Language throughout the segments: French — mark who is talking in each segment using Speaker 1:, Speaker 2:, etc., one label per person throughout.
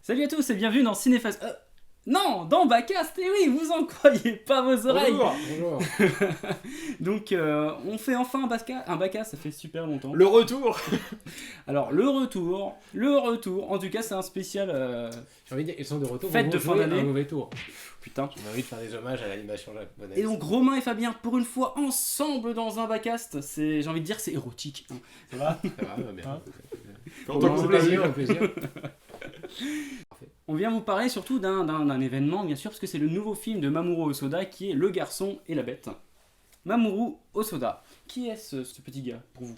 Speaker 1: Salut à tous et bienvenue dans Cinéphase. Non, dans Bacast, et oui, vous en croyez pas vos oreilles.
Speaker 2: Bonjour.
Speaker 1: Donc, on fait enfin un Bacast, ça fait super longtemps.
Speaker 2: Le retour.
Speaker 1: Alors, le retour, en tout cas, c'est un spécial.
Speaker 2: J'ai envie de dire, ils sont de retour.
Speaker 1: Fête de fin d'année.
Speaker 2: Un mauvais tour.
Speaker 1: Putain.
Speaker 2: J'ai envie de faire des hommages à l'animation japonaise.
Speaker 1: Et donc, Romain et Fabien, pour une fois, ensemble dans un Bacast, j'ai envie de dire, c'est érotique. Hein.
Speaker 2: Ça va. Ça va bien.
Speaker 1: Hein
Speaker 2: Quand on
Speaker 1: Au
Speaker 2: plaisir.
Speaker 1: On vient vous parler surtout d'un événement, bien sûr, parce que c'est le nouveau film de Mamoru Hosoda qui est Le Garçon et la Bête. Mamoru Hosoda, qui est ce petit gars pour vous?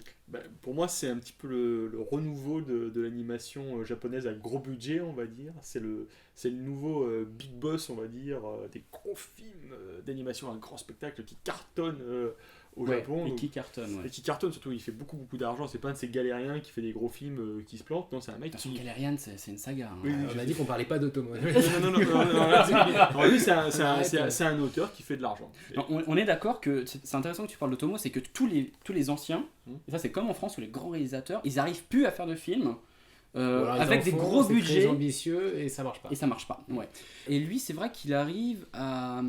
Speaker 3: Pour moi, c'est un petit peu le renouveau de l'animation japonaise à gros budget, on va dire. C'est le nouveau big boss, on va dire, des gros films d'animation, un grand spectacle qui cartonne au Japon.
Speaker 1: Et
Speaker 3: Donc,
Speaker 1: qui cartonne, ouais.
Speaker 3: et qui cartonne surtout, il fait beaucoup d'argent. C'est pas un de ces galériens qui fait des gros films qui se plantent. Non, c'est un mec
Speaker 1: Attention,
Speaker 3: qui.
Speaker 1: Galerian, c'est une saga. Hein.
Speaker 3: Oui,
Speaker 2: On a dit qu'on parlait pas d'automo.
Speaker 3: Non, alors lui, c'est un auteur qui fait de l'argent.
Speaker 1: Non, on est d'accord que c'est intéressant que tu parles d'Otomo, c'est que tous les anciens, et ça c'est comme en France où les grands réalisateurs, ils arrivent plus à faire de films avec des gros budgets.
Speaker 2: Très ambitieux et ça marche pas.
Speaker 1: Et ça marche pas, ouais. Et lui, c'est vrai qu'il arrive à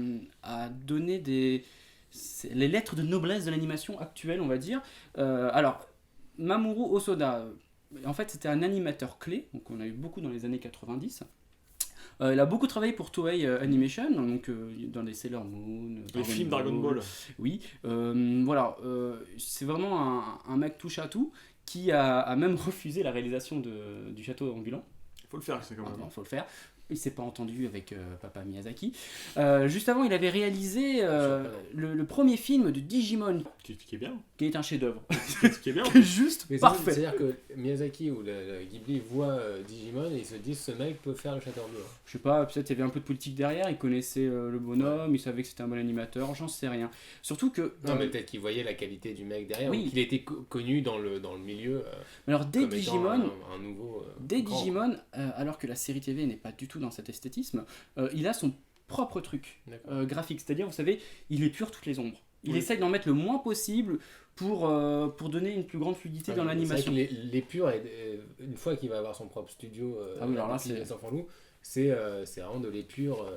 Speaker 1: donner les lettres de noblesse de l'animation actuelle, on va dire. Alors, Mamoru Hosoda, en fait, c'était un animateur clé, donc on a eu beaucoup dans les années 90. Il a beaucoup travaillé pour Toei Animation, donc dans les Sailor Moon,
Speaker 3: Les films Dragon Ball.
Speaker 1: Oui, voilà, c'est vraiment un mec touche à tout qui a même refusé la réalisation du château ambulant.
Speaker 3: Faut le faire, c'est quand même.
Speaker 1: Il faut le faire. Il s'est pas entendu avec papa Miyazaki. Juste avant, il avait réalisé le premier film de Digimon,
Speaker 3: Qui est bien.
Speaker 1: qui est un chef-d'œuvre.
Speaker 3: Qui est bien.
Speaker 1: Qui est juste
Speaker 2: Mais
Speaker 1: parfait.
Speaker 2: c'est-à-dire que Miyazaki ou le Ghibli voient Digimon et ils se disent ce mec peut faire le château bleu.
Speaker 1: Je sais pas, peut-être il y avait un peu de politique derrière, il connaissait le bonhomme, il savait que c'était un bon animateur, j'en sais rien. Surtout que...
Speaker 2: Non, mais peut-être qu'ils voyaient la qualité du mec derrière,
Speaker 1: Oui.
Speaker 2: ou qu'il était connu dans le milieu.
Speaker 1: alors dès
Speaker 2: comme étant
Speaker 1: Digimon,
Speaker 2: un nouveau.
Speaker 1: dès
Speaker 2: grand.
Speaker 1: Digimon alors que la série TV n'est pas du tout dans cet esthétisme, il a son propre truc
Speaker 2: D'accord.
Speaker 1: graphique, c'est-à-dire, vous savez, il épure toutes les ombres. Il
Speaker 3: Oui.
Speaker 1: essaye d'en mettre le moins possible pour donner une plus grande fluidité dans l'animation.
Speaker 2: C'est vrai que les purs, une fois qu'il va avoir son propre studio,
Speaker 1: Ah oui, alors là,
Speaker 2: avec
Speaker 1: c'est-
Speaker 2: les enfants loups, c'est vraiment de l'épure.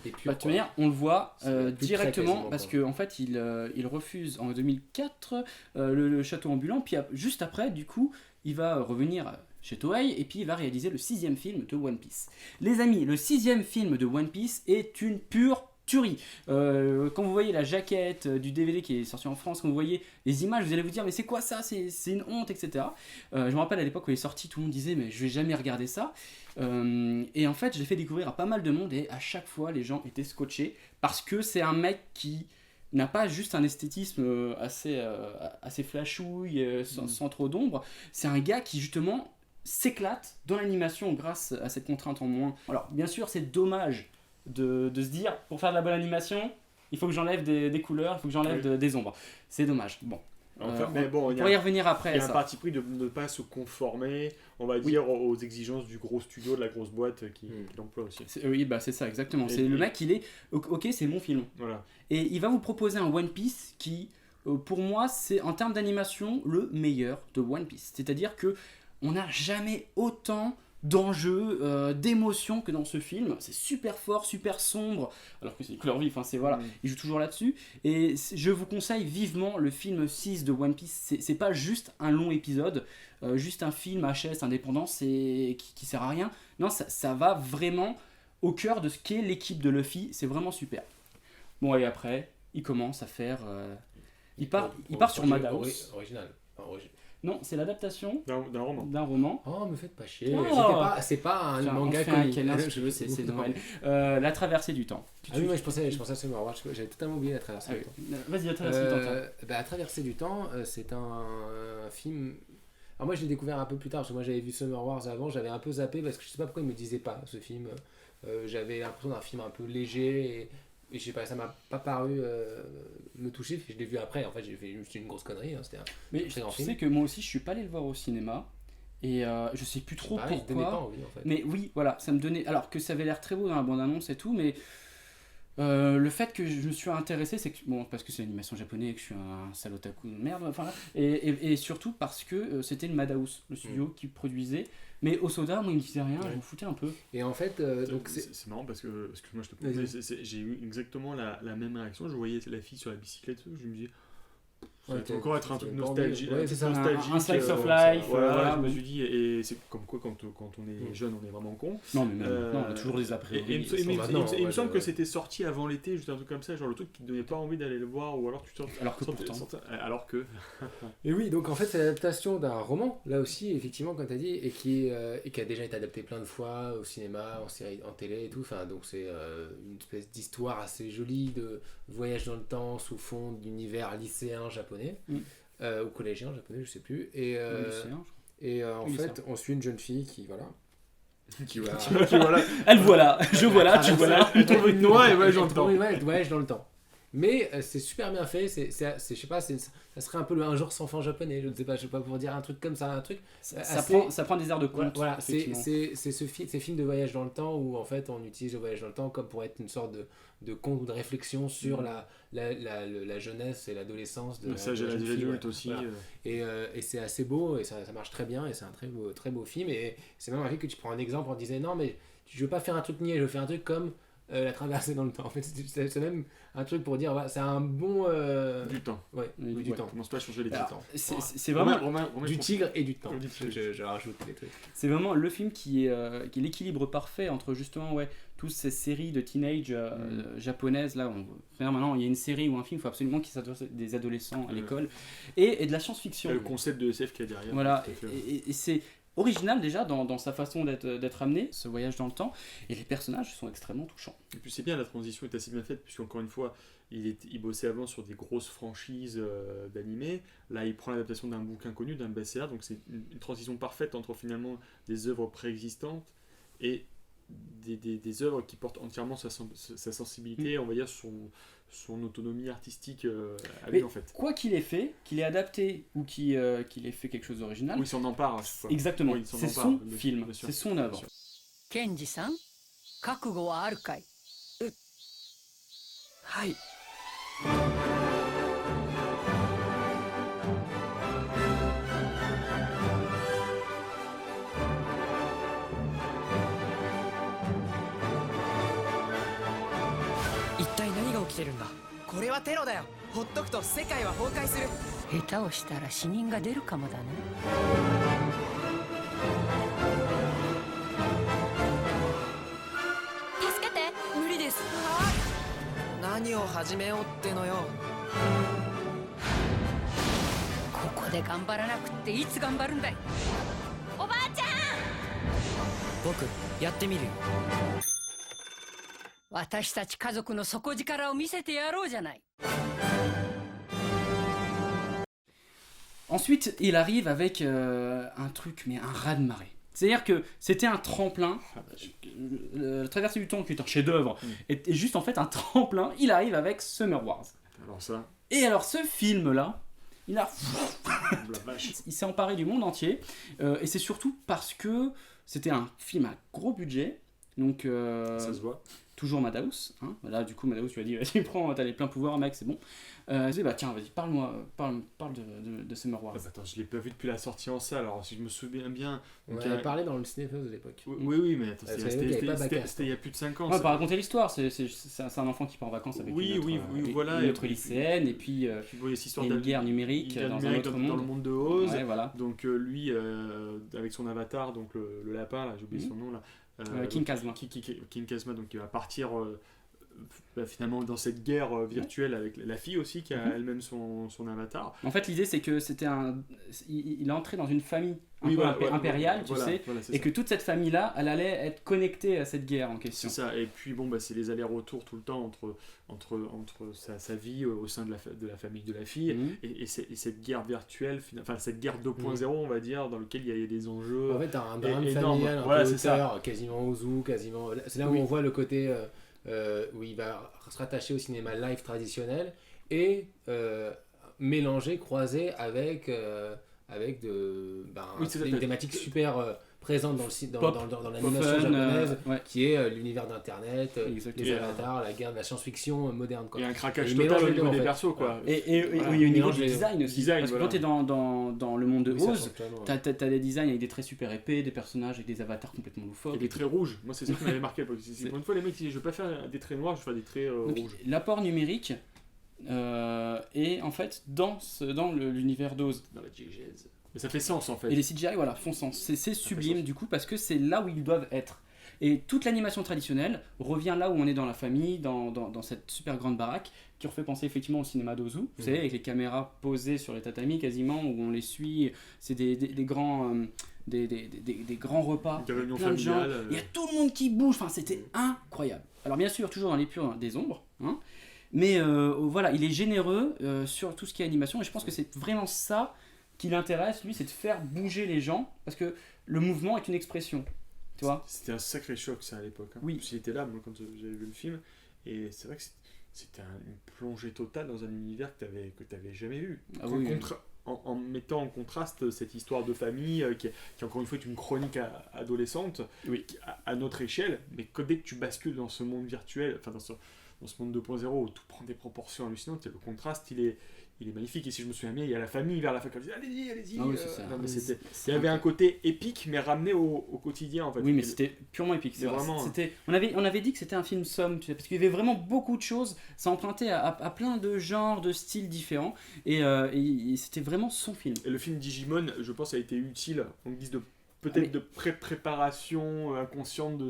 Speaker 2: Des purs,
Speaker 1: Bah, de toute
Speaker 2: quoi.
Speaker 1: manière, on le voit
Speaker 2: C'est plus près
Speaker 1: directement
Speaker 2: quasiment,
Speaker 1: parce
Speaker 2: quoi.
Speaker 1: qu'en fait, il refuse en 2004 le château ambulant, puis juste après, du coup, il va revenir chez Toei et puis il va réaliser le 6e film de One Piece. Les amis, le 6e film de One Piece est une pure tuerie. Quand vous voyez la jaquette du DVD qui est sorti en France, quand vous voyez les images, vous allez vous dire mais c'est quoi ça, c'est une honte, etc. Je me rappelle à l'époque où il est sorti, tout le monde disait mais je vais jamais regarder ça. Et en fait, je l'ai fait découvrir à pas mal de monde et à chaque fois, les gens étaient scotchés parce que c'est un mec qui n'a pas juste un esthétisme assez flashouille, sans trop d'ombre. C'est un gars qui justement s'éclate dans l'animation grâce à cette contrainte en moins. Alors, bien sûr, c'est dommage de se dire, pour faire de la bonne animation, il faut que j'enlève des couleurs, il faut que j'enlève des ombres. C'est dommage. Bon.
Speaker 3: Enfin, mais bon,
Speaker 1: On
Speaker 3: il y a
Speaker 1: pourrait y revenir après.
Speaker 3: Il y a
Speaker 1: ça.
Speaker 3: un parti pris de ne pas se conformer, on va dire, aux exigences du gros studio, de la grosse boîte qui l'emploie aussi.
Speaker 1: Oui, bah c'est ça, exactement.
Speaker 3: Et
Speaker 1: C'est le
Speaker 3: puis-
Speaker 1: mec, il est ok, c'est mon film.
Speaker 3: Voilà.
Speaker 1: Et il va vous proposer un One Piece qui, pour moi, c'est en termes d'animation le meilleur de One Piece. C'est-à-dire que on n'a jamais autant d'enjeux, d'émotions que dans ce film. C'est super fort, super sombre, alors que c'est une couleur vive, c'est voilà, il joue toujours là-dessus. Et je vous conseille vivement le film 6 de One Piece. C'est pas juste un long épisode, juste un film HS indépendant qui sert à rien. Non, ça va vraiment au cœur de ce qu'est l'équipe de Luffy. C'est vraiment super. Bon, et après, il commence à faire... il part sur Madhouse.
Speaker 2: Original.
Speaker 1: Non, c'est l'adaptation
Speaker 3: D'un roman.
Speaker 1: d'un roman.
Speaker 2: Oh, me faites pas chier.
Speaker 1: Oh.
Speaker 2: C'est pas un
Speaker 1: Tiens,
Speaker 2: manga
Speaker 1: on fait un
Speaker 2: connu.
Speaker 1: câlin, si tu veux, c'est Noël. La traversée du temps.
Speaker 2: Ah oui, moi je pensais à ce War, j'avais totalement oublié la traversée
Speaker 1: Ah
Speaker 2: du temps.
Speaker 1: oui. Vas-y, la traversée du temps. tiens.
Speaker 2: La traversée du temps, c'est un film. Alors moi je l'ai découvert un peu plus tard parce que moi j'avais vu Summer Wars avant, j'avais un peu zappé parce que je sais pas pourquoi il me disait pas ce film. J'avais l'impression d'un film un peu léger et je sais pas, ça m'a pas paru me toucher. Je l'ai vu après, en fait j'ai fait juste une grosse connerie. C'était
Speaker 1: Mais
Speaker 2: très grand
Speaker 1: tu
Speaker 2: film.
Speaker 1: sais que moi aussi, je suis pas allé le voir au cinéma. Et je sais plus trop
Speaker 2: pareil, je donnais pas
Speaker 1: pourquoi.
Speaker 2: envie en fait.
Speaker 1: Mais oui, voilà, ça me donnait. Alors que ça avait l'air très beau dans la bande-annonce et tout, mais Le fait que je me suis intéressé, c'est que, bon, parce que c'est l'animation japonaise et que je suis un salotaku de merde, enfin, et surtout parce que c'était le Madhouse, le studio qui produisait, mais Osoda, moi il me disait rien, je m'en foutais un peu.
Speaker 2: Et en fait, donc
Speaker 3: c'est marrant parce que, excuse-moi, je te
Speaker 2: Vas-y.
Speaker 3: coupe, mais j'ai eu exactement la même réaction. Je voyais la fille sur la bicyclette, je me disais, ça va encore être un truc nostalgique.
Speaker 2: Ouais, c'est ça,
Speaker 1: un slice of
Speaker 3: ça,
Speaker 1: life,
Speaker 3: voilà,
Speaker 1: voilà,
Speaker 3: je me
Speaker 1: oui.
Speaker 3: suis dit, et c'est comme quoi quand on est jeune, on est vraiment con.
Speaker 1: Non, mais même maintenant, on a toujours des a
Speaker 3: Et
Speaker 1: priori.
Speaker 3: il me semble que c'était sorti avant l'été, juste un truc comme ça, genre le truc qui te donnait pas envie d'aller le voir, ou alors tu sors.
Speaker 1: Alors que pourtant.
Speaker 3: Alors que.
Speaker 2: Et oui, donc en fait, c'est l'adaptation d'un roman, là aussi, effectivement, comme tu as dit, et qui a déjà été adapté plein de fois au cinéma, en série, en télé et tout. Enfin, donc c'est une espèce d'histoire assez jolie de voyage dans le temps sous fond d'univers lycéen japonais, ou collégien japonais, je sais plus. Et, en
Speaker 1: Oui,
Speaker 2: fait, on suit une jeune fille qui, voilà.
Speaker 3: Qui voilà.
Speaker 1: Elle voilà, je voilà, tu voilà.
Speaker 3: Il trouve une noix et voyage dans le temps.
Speaker 2: Elle voyage dans le temps. Mais c'est super bien fait, je sais pas, ça serait un peu le Un jour sans fin japonais, je sais pas pour dire un truc comme ça, un truc.
Speaker 1: Ça prend des airs de conte.
Speaker 2: Voilà, c'est
Speaker 1: effectivement.
Speaker 2: ces films de voyage dans le temps où en fait on utilise le voyage dans le temps comme pour être une sorte de conte ou de réflexion sur la jeunesse et l'adolescence de
Speaker 3: Ça, j'ai
Speaker 2: la
Speaker 3: la
Speaker 2: jeune
Speaker 3: vie
Speaker 2: fille,
Speaker 3: adulte aussi.
Speaker 2: voilà. Et c'est assez beau et ça marche très bien et c'est un très beau film. Et c'est même un film que tu prends un exemple en disant non, mais je veux pas faire un truc niais, je veux faire un truc comme la traversée dans le temps. En fait, c'est même un truc pour dire voilà, c'est un bon.
Speaker 3: Du temps.
Speaker 2: Ouais, du temps.
Speaker 3: Commence pas à changer les
Speaker 1: Alors,
Speaker 3: temps.
Speaker 1: c'est vraiment.
Speaker 2: Du tigre et du temps.
Speaker 3: Du tigre.
Speaker 2: Je rajoute les trucs.
Speaker 1: C'est vraiment le film qui est l'équilibre parfait entre justement toutes ces séries de teenage japonaises. Là, maintenant il y a une série ou un film, il faut absolument qu'il s'adresse à des adolescents à l'école, et de la science-fiction.
Speaker 3: Le concept de SF qu'il y a derrière.
Speaker 1: Voilà, et c'est original déjà dans sa façon d'être amené, ce voyage dans le temps, et les personnages sont extrêmement touchants.
Speaker 3: Et puis c'est bien, la transition est assez bien faite, puisqu'encore une fois, il bossait avant sur des grosses franchises d'animés. Là, il prend l'adaptation d'un bouquin connu, d'un best-seller, donc c'est une transition parfaite entre finalement des œuvres préexistantes et des œuvres qui portent entièrement sa sensibilité, on va dire son autonomie artistique à lui,
Speaker 1: Mais
Speaker 3: en fait.
Speaker 1: quoi qu'il ait fait, qu'il ait adapté ou qu'il ait fait quelque chose d'original,
Speaker 3: Oui, il s'en empare à chaque fois.
Speaker 1: exactement,
Speaker 3: Oui, il s'en
Speaker 1: c'est
Speaker 3: empare,
Speaker 1: son
Speaker 3: bien
Speaker 1: film,
Speaker 3: sûr.
Speaker 1: c'est son œuvre.
Speaker 4: Kenji-san, 覚悟はあるかい？
Speaker 5: はい。一体何が起きてるんだ？これはテロだよ。ほっとくと世界は崩壊する。
Speaker 4: 下手をしたら死人が出るかもだね。
Speaker 6: 助けて。
Speaker 5: 無理です。何を始めようってのよ。
Speaker 4: ここで頑張らなくっていつ頑張るんだい？
Speaker 6: おばあちゃん。
Speaker 5: 僕やってみるよ。
Speaker 4: 私たち家族の底力を見せてやろうじゃない。
Speaker 1: Ensuite, il arrive avec un truc, mais un raz-de-marée. C'est-à-dire que c'était un tremplin, la traversée du temps qui est un chef-d'œuvre, est juste en fait un tremplin. Il arrive avec Summer Wars.
Speaker 3: Alors ça,
Speaker 1: Et alors ce film-là,
Speaker 3: la vache.
Speaker 1: il s'est emparé du monde entier, et c'est surtout parce que c'était un film à gros budget, donc
Speaker 3: Ça se voit.
Speaker 1: toujours Madhouse. Hein. Là, du coup, Madhouse, tu as dit, vas-y, prends, t'as les pleins pouvoirs, mec, c'est bon. Je dis, bah tiens, vas-y, parle de Summer Wars.
Speaker 3: Ah bah attends, je l'ai pas vu depuis la sortie en salle, alors si je me souviens bien.
Speaker 2: On
Speaker 3: donc,
Speaker 2: en avait parlé dans le cinéphone de l'époque.
Speaker 3: Oui, mais attends,
Speaker 2: Ça veut dire qu'il y avait pas Baccarat.
Speaker 3: c'était il y a plus de 5 ans.
Speaker 1: Ouais,
Speaker 3: ça.
Speaker 1: pas raconter l'histoire, c'est un enfant qui part en vacances avec
Speaker 3: Oui,
Speaker 1: une autre,
Speaker 3: oui, voilà,
Speaker 1: une autre
Speaker 3: et puis-
Speaker 1: lycéenne, et puis
Speaker 3: Puis bon, il y a cette
Speaker 1: il
Speaker 3: histoire
Speaker 1: y a une guerre numérique dans un autre
Speaker 3: dans
Speaker 1: monde.
Speaker 3: le monde de Oz.
Speaker 1: Ouais, voilà.
Speaker 3: Donc lui, avec son avatar, donc le lapin, là, j'ai oublié son nom là.
Speaker 1: King Kazuma.
Speaker 3: King Kazuma, donc il va partir finalement dans cette guerre virtuelle avec la fille aussi qui a elle-même son avatar.
Speaker 1: En fait, l'idée, c'est que il est entré dans une famille un
Speaker 3: Oui,
Speaker 1: peu
Speaker 3: voilà,
Speaker 1: impériale,
Speaker 3: voilà,
Speaker 1: tu sais,
Speaker 3: voilà, c'est
Speaker 1: et
Speaker 3: ça.
Speaker 1: que toute cette famille-là, elle allait être connectée à cette guerre en question.
Speaker 3: C'est ça, et puis bon, bah, c'est les allers-retours tout le temps entre sa vie au sein de la famille de la fille
Speaker 1: Mhm.
Speaker 3: et cette guerre virtuelle, enfin cette guerre 2.0, on va dire, dans lequel il y a des enjeux.
Speaker 2: En fait, t'as un drame
Speaker 3: énorme.
Speaker 2: familial un
Speaker 3: Voilà,
Speaker 2: peu
Speaker 3: c'est ça.
Speaker 2: auteur, quasiment ouzou, quasiment. C'est là où
Speaker 3: Oui.
Speaker 2: on voit le côté où il va se rattacher au cinéma live traditionnel et mélanger, croiser avec
Speaker 3: Oui, c'est
Speaker 2: une
Speaker 3: ça.
Speaker 2: thématique super présente dans
Speaker 1: Pop,
Speaker 2: dans l'animation
Speaker 1: fun,
Speaker 2: japonaise,
Speaker 1: ouais.
Speaker 2: qui est l'univers d'internet,
Speaker 1: Exactement.
Speaker 2: les avatars, la guerre de la science-fiction moderne, quoi.
Speaker 3: Il y a un craquage
Speaker 2: Il
Speaker 3: total
Speaker 2: mélange
Speaker 3: au
Speaker 2: les
Speaker 3: niveau
Speaker 2: deux,
Speaker 3: des
Speaker 2: en fait.
Speaker 3: persos, quoi.
Speaker 1: Et
Speaker 2: Voilà,
Speaker 1: oui, au
Speaker 2: il
Speaker 1: niveau
Speaker 2: mélange
Speaker 1: du
Speaker 2: les-
Speaker 1: design aussi.
Speaker 3: Design,
Speaker 1: Parce que
Speaker 3: voilà.
Speaker 1: quand tu es dans le monde de
Speaker 2: Oui, ça
Speaker 1: Oz,
Speaker 2: change totalement, ouais.
Speaker 1: t'as des designs avec des traits super épais, des personnages avec des avatars complètement loufoques.
Speaker 3: Et des traits rouges. Moi, c'est ça qui m'avait marqué. Parce que c'est pour une fois, les mecs, ils disent, je veux pas faire des traits noirs, je veux faire des traits
Speaker 1: Donc,
Speaker 3: rouges.
Speaker 1: l'apport numérique est en fait dans l'univers d'Oz.
Speaker 3: Dans la diégèse. Mais ça fait sens, en fait.
Speaker 1: Et les CGI, voilà, font sens. C'est sublime du coup parce que c'est là où ils doivent être. Et toute l'animation traditionnelle revient là où on est dans la famille, dans cette super grande baraque, qui refait penser effectivement au cinéma d'Ozu. Vous savez, avec les caméras posées sur les tatamis quasiment, où on les suit. C'est des grands, des grands repas.
Speaker 3: Des réunions
Speaker 1: plein de gens.
Speaker 3: familiales.
Speaker 1: Il y a tout le monde qui bouge. Enfin, c'était incroyable. Alors bien sûr, toujours dans les purs des ombres. Hein, mais voilà, il est généreux sur tout ce qui est animation. Et je pense que c'est vraiment ça qui l'intéresse, lui, c'est de faire bouger les gens. Parce que le mouvement est une expression. Tu vois ?
Speaker 3: C'était un sacré choc, ça, à l'époque. Hein.
Speaker 1: Oui.
Speaker 3: J'étais là, moi, quand j'avais vu le film. Et c'est vrai que c'était une plongée totale dans un univers que t'avais jamais vu.
Speaker 1: Ah oui, oui.
Speaker 3: En mettant en contraste cette histoire de famille qui encore une fois est une chronique adolescente
Speaker 1: Oui.
Speaker 3: à notre échelle, mais que dès que tu bascules dans ce monde virtuel, enfin dans ce monde 2.0 où tout prend des proportions hallucinantes, le contraste il est magnifique. Et si je me souviens bien, il y a la famille vers la fin qui dit allez-y.
Speaker 1: Ah oui, c'est ça.
Speaker 3: Non, mais
Speaker 1: C'est-
Speaker 3: il y avait un côté épique mais ramené au quotidien en fait.
Speaker 1: Oui, mais c'était purement épique.
Speaker 3: C'est vraiment-
Speaker 1: on avait dit que c'était un film somme, tu sais, parce qu'il y avait vraiment beaucoup de choses. Ça empruntait à plein de genres, de styles différents. Et c'était vraiment son film.
Speaker 3: Et le film Digimon, je pense, a été utile en guise de
Speaker 1: Ah,
Speaker 3: peut-être
Speaker 1: mais-
Speaker 3: de préparation inconsciente de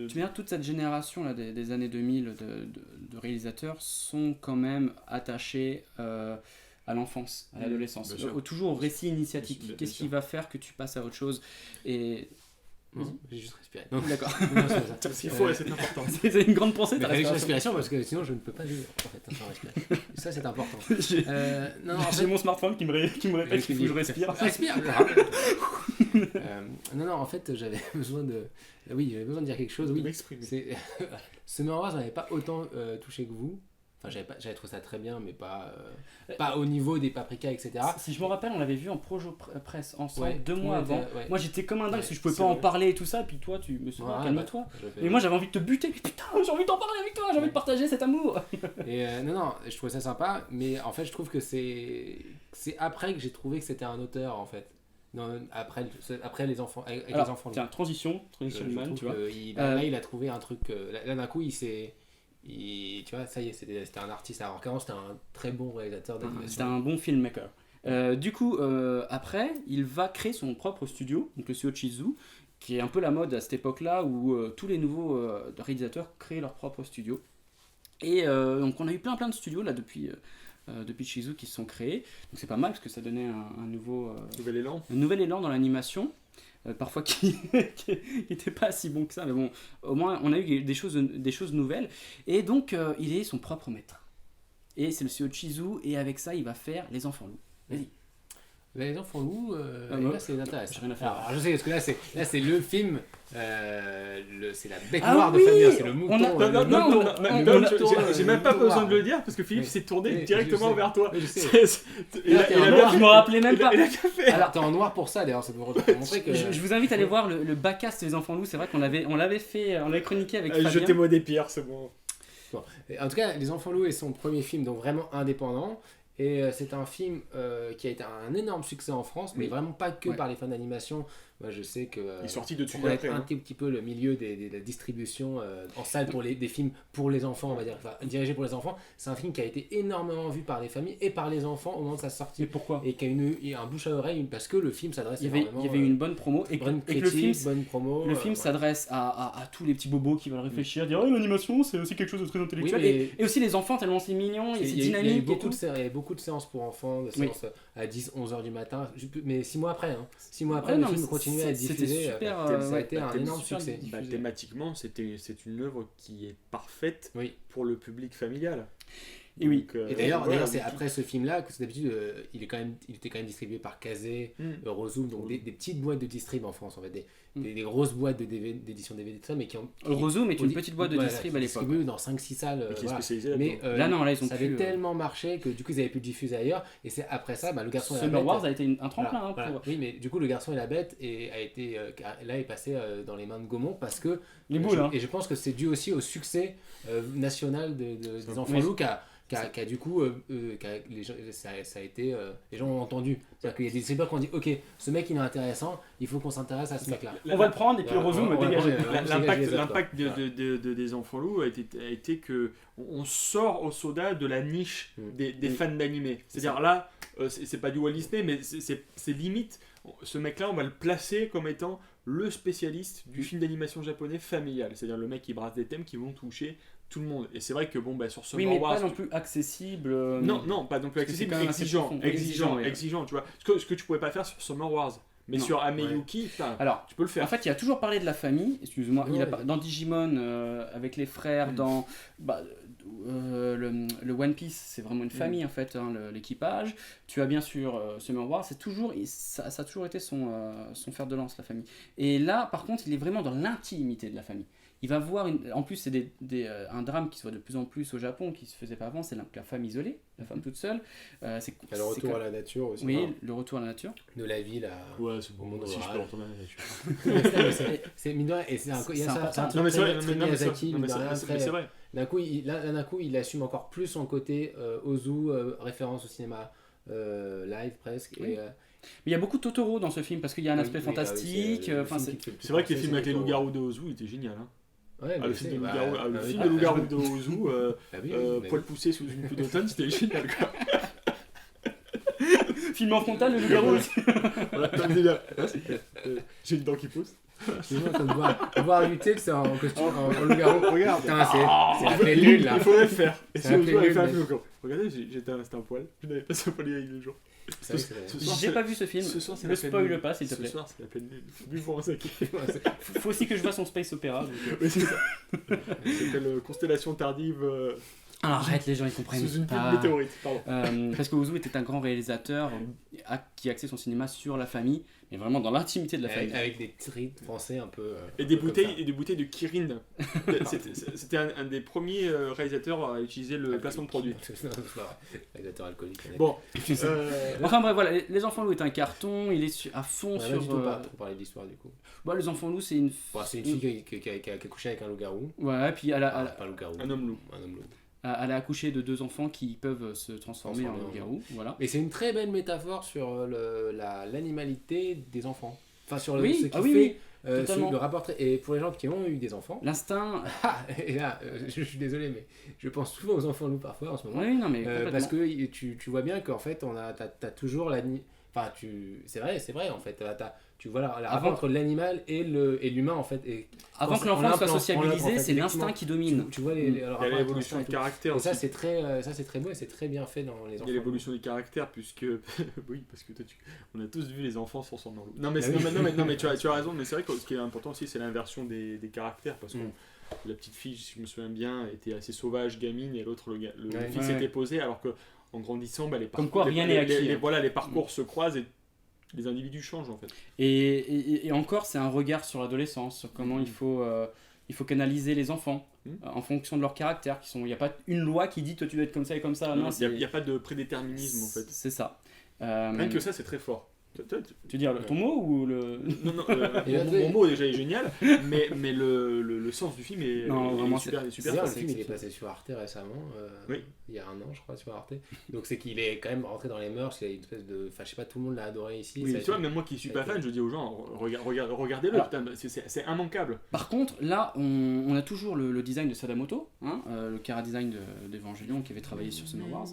Speaker 1: Tu vois, toute cette génération là, des années 2000 de réalisateurs sont quand même attachés à l'enfance, à l'adolescence.
Speaker 3: bien sûr.
Speaker 1: Toujours au récit initiatique.
Speaker 3: Bien
Speaker 1: Qu'est-ce
Speaker 3: sûr.
Speaker 1: qui va faire que tu passes à autre chose et...
Speaker 2: Non, j'ai juste respiré. Non,
Speaker 1: D'accord.
Speaker 2: non, c'est pas ça.
Speaker 3: Parce qu'il faut, c'est important.
Speaker 1: C'est une grande pensée,
Speaker 2: Mais
Speaker 1: ta
Speaker 2: avec
Speaker 1: respiration.
Speaker 2: respiration parce que sinon je ne peux pas vivre en fait sans respirer. Ça c'est important.
Speaker 1: J'ai
Speaker 2: Non, en
Speaker 1: j'ai
Speaker 2: fait,
Speaker 1: mon smartphone qui me répète qu'il faut que je respire.
Speaker 2: Respire. Non, en fait j'avais besoin de. Oui, j'avais besoin de dire quelque chose.
Speaker 3: De
Speaker 2: Oui.
Speaker 3: m'exprimer.
Speaker 2: C'est Summer Wars n'avait pas autant touché que vous. Enfin, j'avais trouvé ça très bien, mais pas au niveau des Paprika, etc.
Speaker 1: Si je me rappelle, on l'avait vu en projo presse ensemble
Speaker 2: Ouais,
Speaker 1: 2
Speaker 2: tout le
Speaker 1: mois
Speaker 2: monde
Speaker 1: avant.
Speaker 2: était- ouais.
Speaker 1: Moi j'étais comme un dingue parce que je pouvais
Speaker 3: c'est
Speaker 1: pas en
Speaker 3: vrai.
Speaker 1: parler et tout ça. Puis toi, tu me souviens,
Speaker 2: Ouais,
Speaker 1: calme-toi.
Speaker 2: bah,
Speaker 1: Et moi j'avais envie de te buter. Mais putain, j'ai envie d'en parler avec toi. J'ai envie de partager cet amour.
Speaker 2: Et non, je trouvais ça sympa, mais en fait, je trouve que c'est après que j'ai trouvé que c'était un auteur, en fait. Non, après les enfants, avec
Speaker 1: Alors,
Speaker 2: les enfants.
Speaker 1: tiens, transition
Speaker 2: Je
Speaker 1: man,
Speaker 2: trouve
Speaker 1: tu vois.
Speaker 2: là, il a trouvé un truc. Là, d'un coup, tu vois, ça y est, c'était un artiste. Alors qu'avant, c'était un très bon réalisateur
Speaker 1: C'était
Speaker 2: d'animation.
Speaker 1: un bon filmmaker. Du coup, après, il va créer son propre studio, donc le studio Chizu, qui est un peu la mode à cette époque-là où tous les nouveaux réalisateurs créent leur propre studio. Et donc on a eu plein de studios là depuis Chizu qui se sont créés. Donc c'est pas mal parce que ça donnait un nouvel élan dans l'animation. Parfois qui n'était pas si bon que ça, mais bon, au moins on a eu des choses nouvelles. Et donc il est son propre maître. Et c'est le studio Chizu, et avec ça il va faire Les Enfants Loups. Vas-y.
Speaker 2: Les enfants loups,
Speaker 1: Ah,
Speaker 2: et
Speaker 1: bah,
Speaker 2: là, c'est intéressant.
Speaker 1: j'ai rien à faire.
Speaker 2: Alors, je sais, parce que là, c'est le film, c'est la bête
Speaker 1: Ah
Speaker 2: noire de
Speaker 1: oui,
Speaker 2: famille, c'est le mouton.
Speaker 1: on a-
Speaker 2: le
Speaker 1: non,
Speaker 2: mouton,
Speaker 1: on-
Speaker 2: le
Speaker 1: on-
Speaker 2: mouton,
Speaker 3: J'ai même pas
Speaker 2: mouton
Speaker 3: besoin
Speaker 2: noir.
Speaker 3: de le dire parce que Philippe
Speaker 2: Oui.
Speaker 3: s'est tourné
Speaker 2: Oui,
Speaker 3: directement
Speaker 2: je sais.
Speaker 3: vers toi.
Speaker 2: Oui, je sais.
Speaker 3: Il a
Speaker 2: Là, t'es en
Speaker 3: bien
Speaker 2: noir,
Speaker 1: Je me rappelais même pas.
Speaker 3: Il a qu'à faire.
Speaker 1: Alors,
Speaker 2: T'es en noir pour ça, d'ailleurs, ça doit montrer que.
Speaker 1: je vous invite à aller voir le backcast des Enfants Loups. C'est vrai qu'on l'avait fait, on l'avait chroniqué avec Fabien.
Speaker 3: Jetez-moi des pierres, c'est bon.
Speaker 2: Bon. En tout cas, Les Enfants Loups est son premier film, donc vraiment indépendant. Et c'est un film qui a été un énorme succès en France, mais
Speaker 1: Oui.
Speaker 2: vraiment pas que
Speaker 1: Ouais.
Speaker 2: par les fans d'animation. Moi, je sais que.
Speaker 3: Il est sorti de dessus
Speaker 2: pour connaître
Speaker 3: après.
Speaker 2: un
Speaker 3: hein.
Speaker 2: petit peu le milieu de la distribution en salle pour des films pour les enfants, on va dire, enfin, dirigés pour les enfants. C'est un film qui a été énormément vu par les familles et par les enfants au moment de sa sortie.
Speaker 1: Mais pourquoi
Speaker 2: Et qui a eu un bouche à oreille parce que le film s'adresse
Speaker 1: il y avait une bonne promo et que,
Speaker 2: bonne
Speaker 1: et que le film,
Speaker 2: critique, bonne promo.
Speaker 1: le film s'adresse à tous les petits bobos qui veulent réfléchir, dire oh, l'animation c'est aussi quelque chose de très intellectuel.
Speaker 2: Oui, mais-
Speaker 1: et aussi les enfants tellement c'est mignon, et c'est
Speaker 2: Il y a eu
Speaker 1: dynamique. et
Speaker 2: beaucoup
Speaker 1: tout.
Speaker 2: il y avait beaucoup de séances pour enfants, de séances à 10-11 heures du matin, mais 6 mois après. Hein. 6 mois après,
Speaker 1: Ouais,
Speaker 2: le
Speaker 1: non,
Speaker 2: film
Speaker 1: mais
Speaker 2: continuait à être
Speaker 1: c'était
Speaker 2: diffusé.
Speaker 1: super,
Speaker 2: ça a
Speaker 1: ouais,
Speaker 2: été un
Speaker 3: c'était
Speaker 2: énorme
Speaker 1: super
Speaker 2: succès.
Speaker 1: diffusé.
Speaker 3: Thématiquement, c'est une œuvre qui est parfaite
Speaker 2: Oui.
Speaker 3: pour le public familial.
Speaker 1: Et oui.
Speaker 3: Donc,
Speaker 2: Et d'ailleurs,
Speaker 3: voilà,
Speaker 2: c'est
Speaker 3: donc,
Speaker 2: après ce film-là que c'est d'habitude, il était quand même distribué par Kazé, Eurozoo, donc des petites boîtes de distrib en France, en fait, des grosses boîtes d'édition DVD, tout ça, mais qui ont.
Speaker 1: Eurozoo est une petite boîte de distrib à l'époque.
Speaker 2: Distribué dans 5-6 salles.
Speaker 3: qui est
Speaker 2: Voilà.
Speaker 3: spécialisé
Speaker 2: Mais
Speaker 3: là-dedans.
Speaker 1: Là, non, là, ils ont
Speaker 2: ça
Speaker 1: pu,
Speaker 2: avait tellement marché que du coup, ils avaient pu le diffuser ailleurs. Et c'est après ça, le garçon et la
Speaker 1: Summer
Speaker 2: bête.
Speaker 1: Wars a été un tremplin.
Speaker 2: Voilà,
Speaker 1: hein,
Speaker 2: voilà.
Speaker 1: pour...
Speaker 2: Oui, mais du coup, le garçon et la bête a été là est passé dans les mains de Gaumont parce que
Speaker 1: Les boules, hein.
Speaker 2: et je pense que c'est dû aussi au succès national des enfants
Speaker 1: Oui.
Speaker 2: loups qui a du coup les gens, ça a été les gens ont entendu, c'est-à-dire qu'il y a des distributeurs qui ont dit ok, ce mec il est intéressant, il faut qu'on s'intéresse à ce mec là.
Speaker 1: On va le prendre et puis Eurozoo me dégage.
Speaker 3: L'impact des enfants loups a été que on sort au soda de la niche des fans d'animé. C'est-à-dire là, c'est pas du Walt Disney, mais c'est limite. Ce mec-là, on va le placer comme étant le spécialiste du film d'animation japonais familial. C'est-à-dire le mec qui brasse des thèmes qui vont toucher tout le monde. Et c'est vrai que sur Summer
Speaker 1: Oui, mais
Speaker 3: Wars,
Speaker 1: pas non plus accessible.
Speaker 3: non, pas non plus
Speaker 1: parce que c'est
Speaker 3: accessible,
Speaker 1: quand même assez profond.
Speaker 3: exigeant, tu vois. Ce que tu pouvais pas faire sur Summer Wars. Mais
Speaker 1: Non.
Speaker 3: sur Ameyuki,
Speaker 1: Alors,
Speaker 3: tu peux le faire.
Speaker 1: en fait, il a toujours parlé de la famille. Excuse-moi,
Speaker 2: Ouais.
Speaker 1: dans Digimon avec les frères, dans le One Piece, c'est vraiment une famille en fait, hein, l'équipage. Tu as bien sûr Summer Wars, ça a toujours été son fer de lance, la famille. Et là, par contre, il est vraiment dans l'intimité de la famille. Il va voir, en plus c'est un drame qui se voit de plus en plus au Japon, qui se faisait pas avant, c'est la femme isolée, la femme toute seule.
Speaker 2: Il y a le retour à la nature aussi.
Speaker 1: Oui, le retour à la nature.
Speaker 2: De la ville
Speaker 3: Ouais, c'est
Speaker 2: au
Speaker 3: bon,
Speaker 2: monde
Speaker 3: si je
Speaker 2: rural.
Speaker 3: peux retourner à la nature.
Speaker 2: C'est mine de rien, et c'est un
Speaker 1: C'est important.
Speaker 2: truc
Speaker 3: Non mais c'est vrai,
Speaker 2: très
Speaker 3: non, mais
Speaker 2: Miyazaki,
Speaker 3: non, mais
Speaker 2: mine de rien,
Speaker 3: c'est
Speaker 2: très-
Speaker 3: vrai.
Speaker 2: D'un coup, il assume encore plus son côté Ozu, référence au cinéma live presque.
Speaker 1: Oui.
Speaker 2: Et,
Speaker 1: Mais il y a beaucoup de Totoro dans ce film parce qu'il y a un
Speaker 2: oui,
Speaker 1: aspect
Speaker 2: oui,
Speaker 1: fantastique.
Speaker 2: le
Speaker 1: enfin,
Speaker 2: film
Speaker 1: c'est
Speaker 2: qui te fait le plus
Speaker 3: C'est vrai que les
Speaker 2: penser,
Speaker 3: films avec les
Speaker 2: c'est
Speaker 3: loups-garous de Ozu étaient génial. Hein.
Speaker 2: Ouais,
Speaker 3: Le
Speaker 2: mais
Speaker 3: film
Speaker 2: c'est-
Speaker 3: de
Speaker 2: bah,
Speaker 3: loups-garous
Speaker 2: bah,
Speaker 3: film
Speaker 2: bah,
Speaker 3: de loups-garous
Speaker 2: bah,
Speaker 3: de Ozu,
Speaker 2: bah oui, mais
Speaker 3: poil
Speaker 2: oui.
Speaker 3: poussé sous une pluie d'automne, c'était génial quoi.
Speaker 1: film en frontal, le loup-garou.
Speaker 3: Voilà, comme délire. J'ai une dent qui pousse.
Speaker 2: C'est bon, comme voir lutter que c'est en costume, en loup-garou.
Speaker 3: Regarde.
Speaker 2: Putain, c'est la prélude là.
Speaker 3: Il faudrait le faire. Et
Speaker 2: C'est
Speaker 3: si
Speaker 2: un
Speaker 3: Ozu avait
Speaker 2: prélude,
Speaker 3: fait un
Speaker 2: mais-
Speaker 3: film encore. Regardez, c'était un poil. Je n'avais pas ce poil il y a deux jours.
Speaker 2: C'est vrai que c'est-
Speaker 3: Ce soir,
Speaker 1: J'ai
Speaker 3: c'est-
Speaker 1: pas vu ce film.
Speaker 3: ce soir, c'est
Speaker 1: Le
Speaker 3: la pleine
Speaker 1: spoil
Speaker 3: lune.
Speaker 1: pas, s'il te
Speaker 3: Ce
Speaker 1: plaît.
Speaker 3: soir, c'est la pleine lune. Buvons un saké.
Speaker 1: Faut aussi que je vois son space opéra. donc,
Speaker 3: Oui, c'est ça. C'était Constellation tardive
Speaker 1: Ah, arrête, les gens ils comprennent
Speaker 3: sous une pluie
Speaker 1: pas.
Speaker 3: de météorites. Pardon.
Speaker 1: Parce que Ozu était un grand réalisateur qui axait son cinéma sur la famille, mais vraiment dans l'intimité de la famille.
Speaker 2: avec des titres français un peu.
Speaker 3: Et des
Speaker 2: comme
Speaker 3: bouteilles,
Speaker 2: ça.
Speaker 3: et des bouteilles de Kirin. C'était un des premiers réalisateurs à utiliser le placement de produit.
Speaker 2: C'est pas vrai. Réalisateur alcoolique.
Speaker 3: Bon,
Speaker 1: Enfin bref, voilà, les Enfants Loups est un carton, il est à fond
Speaker 2: On va
Speaker 1: sur.
Speaker 2: pas du tout pas trop parler de l'histoire du coup.
Speaker 1: Bah, les Enfants Loups, c'est une.
Speaker 2: Bon, c'est une fille qui a couché avec un loup-garou.
Speaker 1: Ouais, puis elle a,
Speaker 2: Pas un loup-garou.
Speaker 3: un homme loup.
Speaker 2: Un homme loup.
Speaker 1: elle a accouché de 2 enfants qui peuvent se transformer en
Speaker 2: Transformer en
Speaker 1: loup-garou. Voilà.
Speaker 2: Et c'est une très belle métaphore sur l'animalité des enfants. Enfin, sur
Speaker 1: Oui,
Speaker 2: ce qui
Speaker 1: ah oui,
Speaker 2: fait
Speaker 1: totalement.
Speaker 2: le rapport. Et pour les gens qui ont eu des enfants.
Speaker 1: L'instinct.
Speaker 2: Ah, et là, je suis désolé, mais je pense souvent aux enfants loups parfois en ce moment.
Speaker 1: Oui, non, mais complètement.
Speaker 2: Parce que tu vois bien qu'en fait, t'as toujours enfin, c'est vrai en fait. Tu vois la rapport entre l'animal et l'humain en fait. Et
Speaker 1: Avant
Speaker 2: quand
Speaker 1: que
Speaker 2: on
Speaker 1: l'enfant soit
Speaker 2: l'implante,
Speaker 1: sociabilisé,
Speaker 2: en fait,
Speaker 1: c'est l'instinct qui domine.
Speaker 2: tu vois le
Speaker 3: Il y a
Speaker 2: rapport entre
Speaker 3: l'évolution
Speaker 2: l'instinct
Speaker 3: de
Speaker 2: et tout.
Speaker 3: caractère
Speaker 2: Et ça,
Speaker 3: aussi.
Speaker 2: c'est très beau et c'est très bien fait dans les enfants.
Speaker 3: Il y a l'évolution des caractères, puisque. Oui, parce que toi, on a tous vu les enfants sur son loup. Non, mais,
Speaker 2: Ah oui.
Speaker 3: non, mais tu as raison, mais c'est vrai que ce qui est important aussi, c'est l'inversion des caractères, parce que la petite fille, si je me souviens bien, était assez sauvage, gamine, et l'autre, le
Speaker 2: Ouais.
Speaker 3: fils
Speaker 1: Ouais.
Speaker 3: était posé, alors que en grandissant, bah, les
Speaker 1: Comme quoi, rien n'est acquis, hein.
Speaker 3: Voilà, les parcours se croisent et les individus changent en fait.
Speaker 1: Et encore, c'est un regard sur l'adolescence, sur comment il faut canaliser les enfants en fonction de leur caractère. Il n'y a pas une loi qui dit toi tu dois être comme ça et comme ça. Non,
Speaker 3: Il n'y a pas de prédéterminisme en fait.
Speaker 1: C'est ça.
Speaker 3: Rien que ça, c'est très fort.
Speaker 1: Tu veux dire ton mot ou le.
Speaker 3: Non,
Speaker 2: Il a
Speaker 3: mon mot déjà est génial, mais le sens du film est,
Speaker 1: Non, vraiment,
Speaker 3: super
Speaker 2: D'ailleurs, le
Speaker 3: fort.
Speaker 2: film il est passé sur Arte récemment,
Speaker 3: Oui.
Speaker 2: il y a un an je crois sur Arte. Donc c'est qu'il est quand même rentré dans les mœurs, il y a une espèce de... Enfin je sais pas, tout le monde l'a adoré ici.
Speaker 3: Oui,
Speaker 2: ça a
Speaker 3: tu vois,
Speaker 2: été-
Speaker 3: même moi qui suis
Speaker 2: ça a
Speaker 3: pas
Speaker 2: été-
Speaker 3: fan, je dis aux gens, regardez-le,
Speaker 1: Alors-
Speaker 3: putain, c'est immanquable.
Speaker 1: Par contre, là, on a toujours le design de Sadamoto, le chara-design d'Evangelion qui avait travaillé sur Summer Wars.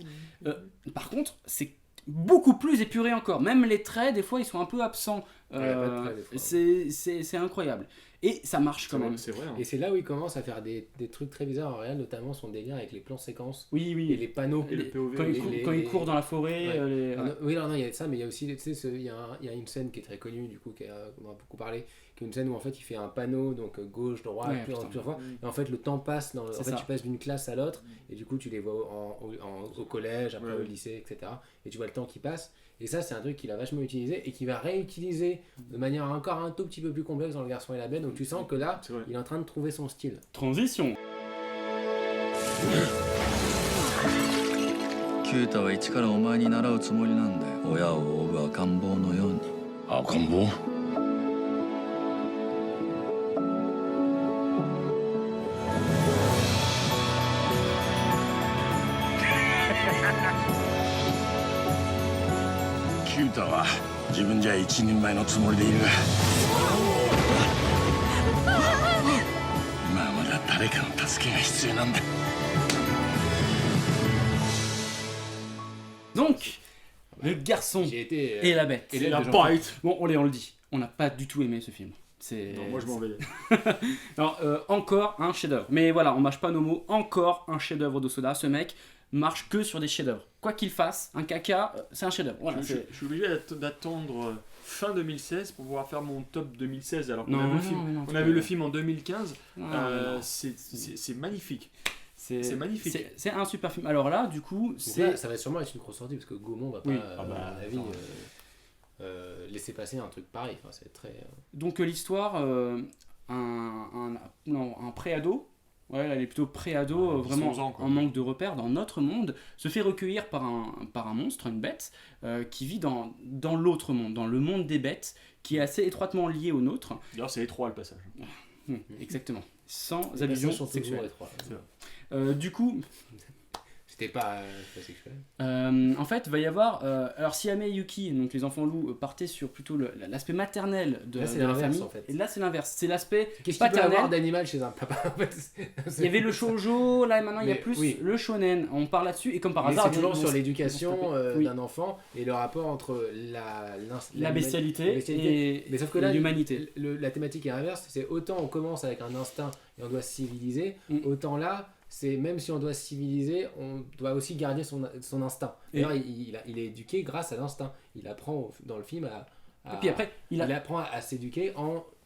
Speaker 1: Par contre, c'est beaucoup plus épuré encore. Même les traits, des fois, ils sont un peu absents.
Speaker 2: Ouais, y a pas de traits, des fois.
Speaker 1: C'est incroyable. Et ça marche quand même.
Speaker 3: C'est vrai. Hein.
Speaker 2: Et c'est là où il commence à faire des trucs très bizarres en réel, notamment son délire avec les plans séquences
Speaker 1: Oui,
Speaker 2: et
Speaker 1: oui.
Speaker 2: les panneaux.
Speaker 3: Et le POV.
Speaker 1: Quand, quand il court dans la forêt.
Speaker 2: Ouais.
Speaker 1: Ouais.
Speaker 2: Oui, non, il y a ça, mais il y a aussi, tu sais, il y a une scène qui est très connue, du coup, on a beaucoup parlé, qui est une scène où en fait il fait un panneau, donc gauche, droite,
Speaker 1: Ouais,
Speaker 2: plusieurs
Speaker 1: putain.
Speaker 2: fois, et en fait le temps passe, en
Speaker 1: C'est
Speaker 2: fait
Speaker 1: ça.
Speaker 2: tu passes d'une classe à l'autre, et du coup tu les vois au collège, après
Speaker 3: Ouais.
Speaker 2: au lycée, etc. Et tu vois le temps qui passe, et ça c'est un truc qu'il a vachement utilisé, et qu'il va réutiliser de manière encore un tout petit peu plus complexe dans Le Garçon et la Bête, donc tu sens que là,
Speaker 3: C'est vrai.
Speaker 2: il est en train de trouver son style.
Speaker 1: Transition.
Speaker 6: キュータは一からお前に習うつもりなんだよ。親を追う赤ん坊のように。赤ん坊？
Speaker 7: キュータは自分じゃ一人前のつもりでいるが今はまだ誰かの助けが必要なんだ。
Speaker 1: Donc, le garçon
Speaker 2: J'ai été
Speaker 1: et la bête.
Speaker 3: Et la
Speaker 2: de Jean-Pierre.
Speaker 3: bite.
Speaker 1: Bon, on le dit, on n'a pas du tout aimé ce film. C'est...
Speaker 3: Non, moi je m'en vais.
Speaker 1: Non, encore un chef-d'œuvre. Mais voilà, on mâche pas nos mots. Encore un chef-d'œuvre d'Osoda. Ce mec marche que sur des chefs-d'œuvre. Quoi qu'il fasse, un caca, c'est un chef-d'œuvre. Voilà,
Speaker 3: Je suis obligé d'attendre fin 2016 pour pouvoir faire mon top 2016 alors qu'on
Speaker 1: Non,
Speaker 3: a vu le
Speaker 1: non,
Speaker 3: film.
Speaker 1: mais non,
Speaker 3: On
Speaker 1: tu
Speaker 3: a
Speaker 1: peux-
Speaker 3: vu le film en 2015.
Speaker 1: Non, mais non.
Speaker 3: C'est magnifique.
Speaker 1: C'est
Speaker 3: magnifique.
Speaker 1: C'est un super film. Alors là, du coup,
Speaker 2: Donc
Speaker 1: c'est...
Speaker 2: là, ça va sûrement être une grosse sortie parce que Gaumont va pas,
Speaker 1: Oui.
Speaker 2: à mon avis, laisser passer un truc pareil. Enfin, c'est très.
Speaker 1: Donc l'histoire, un pré-ado, ouais, là, il est plutôt pré-ado,
Speaker 3: Ouais, 10, 11 ans,
Speaker 1: vraiment
Speaker 3: quoi.
Speaker 1: en manque de repères dans notre monde, se fait recueillir par un monstre, une bête, qui vit dans l'autre monde, dans le monde des bêtes, qui est assez étroitement lié au nôtre.
Speaker 3: D'ailleurs, c'est étroit le passage.
Speaker 1: Exactement. Sans
Speaker 2: Les
Speaker 1: allusion
Speaker 2: passages sont toujours
Speaker 1: sexuelle.
Speaker 2: étroits.
Speaker 1: Du coup,
Speaker 2: C'était pas sexuel.
Speaker 1: en fait, il va y avoir. Alors, Siame et Yuki, donc les enfants loups, partaient sur plutôt l'aspect maternel de,
Speaker 2: Là, c'est
Speaker 1: de la
Speaker 2: l'inverse,
Speaker 1: famille.
Speaker 2: en fait.
Speaker 1: Et là, c'est l'inverse. C'est l'aspect
Speaker 2: Qu'est-ce qu'il peut
Speaker 1: paternel.
Speaker 2: avoir d'animal chez un papa en fait
Speaker 1: Il y avait le shoujo, là maintenant il y a
Speaker 2: Mais
Speaker 1: plus
Speaker 2: oui.
Speaker 1: le shonen. On parle là-dessus et comme par
Speaker 2: Mais
Speaker 1: hasard,
Speaker 2: c'est toujours
Speaker 1: ils vont
Speaker 2: sur
Speaker 1: se-
Speaker 2: l'éducation
Speaker 1: ils vont se taper. Oui.
Speaker 2: d'un enfant et le rapport entre
Speaker 1: La bestialité et
Speaker 2: Mais sauf que là,
Speaker 1: l'humanité.
Speaker 2: la thématique est inverse. C'est autant on commence avec un instinct et on doit se civiliser, autant là, c'est même si on doit se civiliser, on doit aussi garder son instinct.
Speaker 1: Et-
Speaker 2: D'ailleurs, il est éduqué grâce à l'instinct. Il apprend dans le film
Speaker 1: Et puis après, il
Speaker 2: apprend à s'éduquer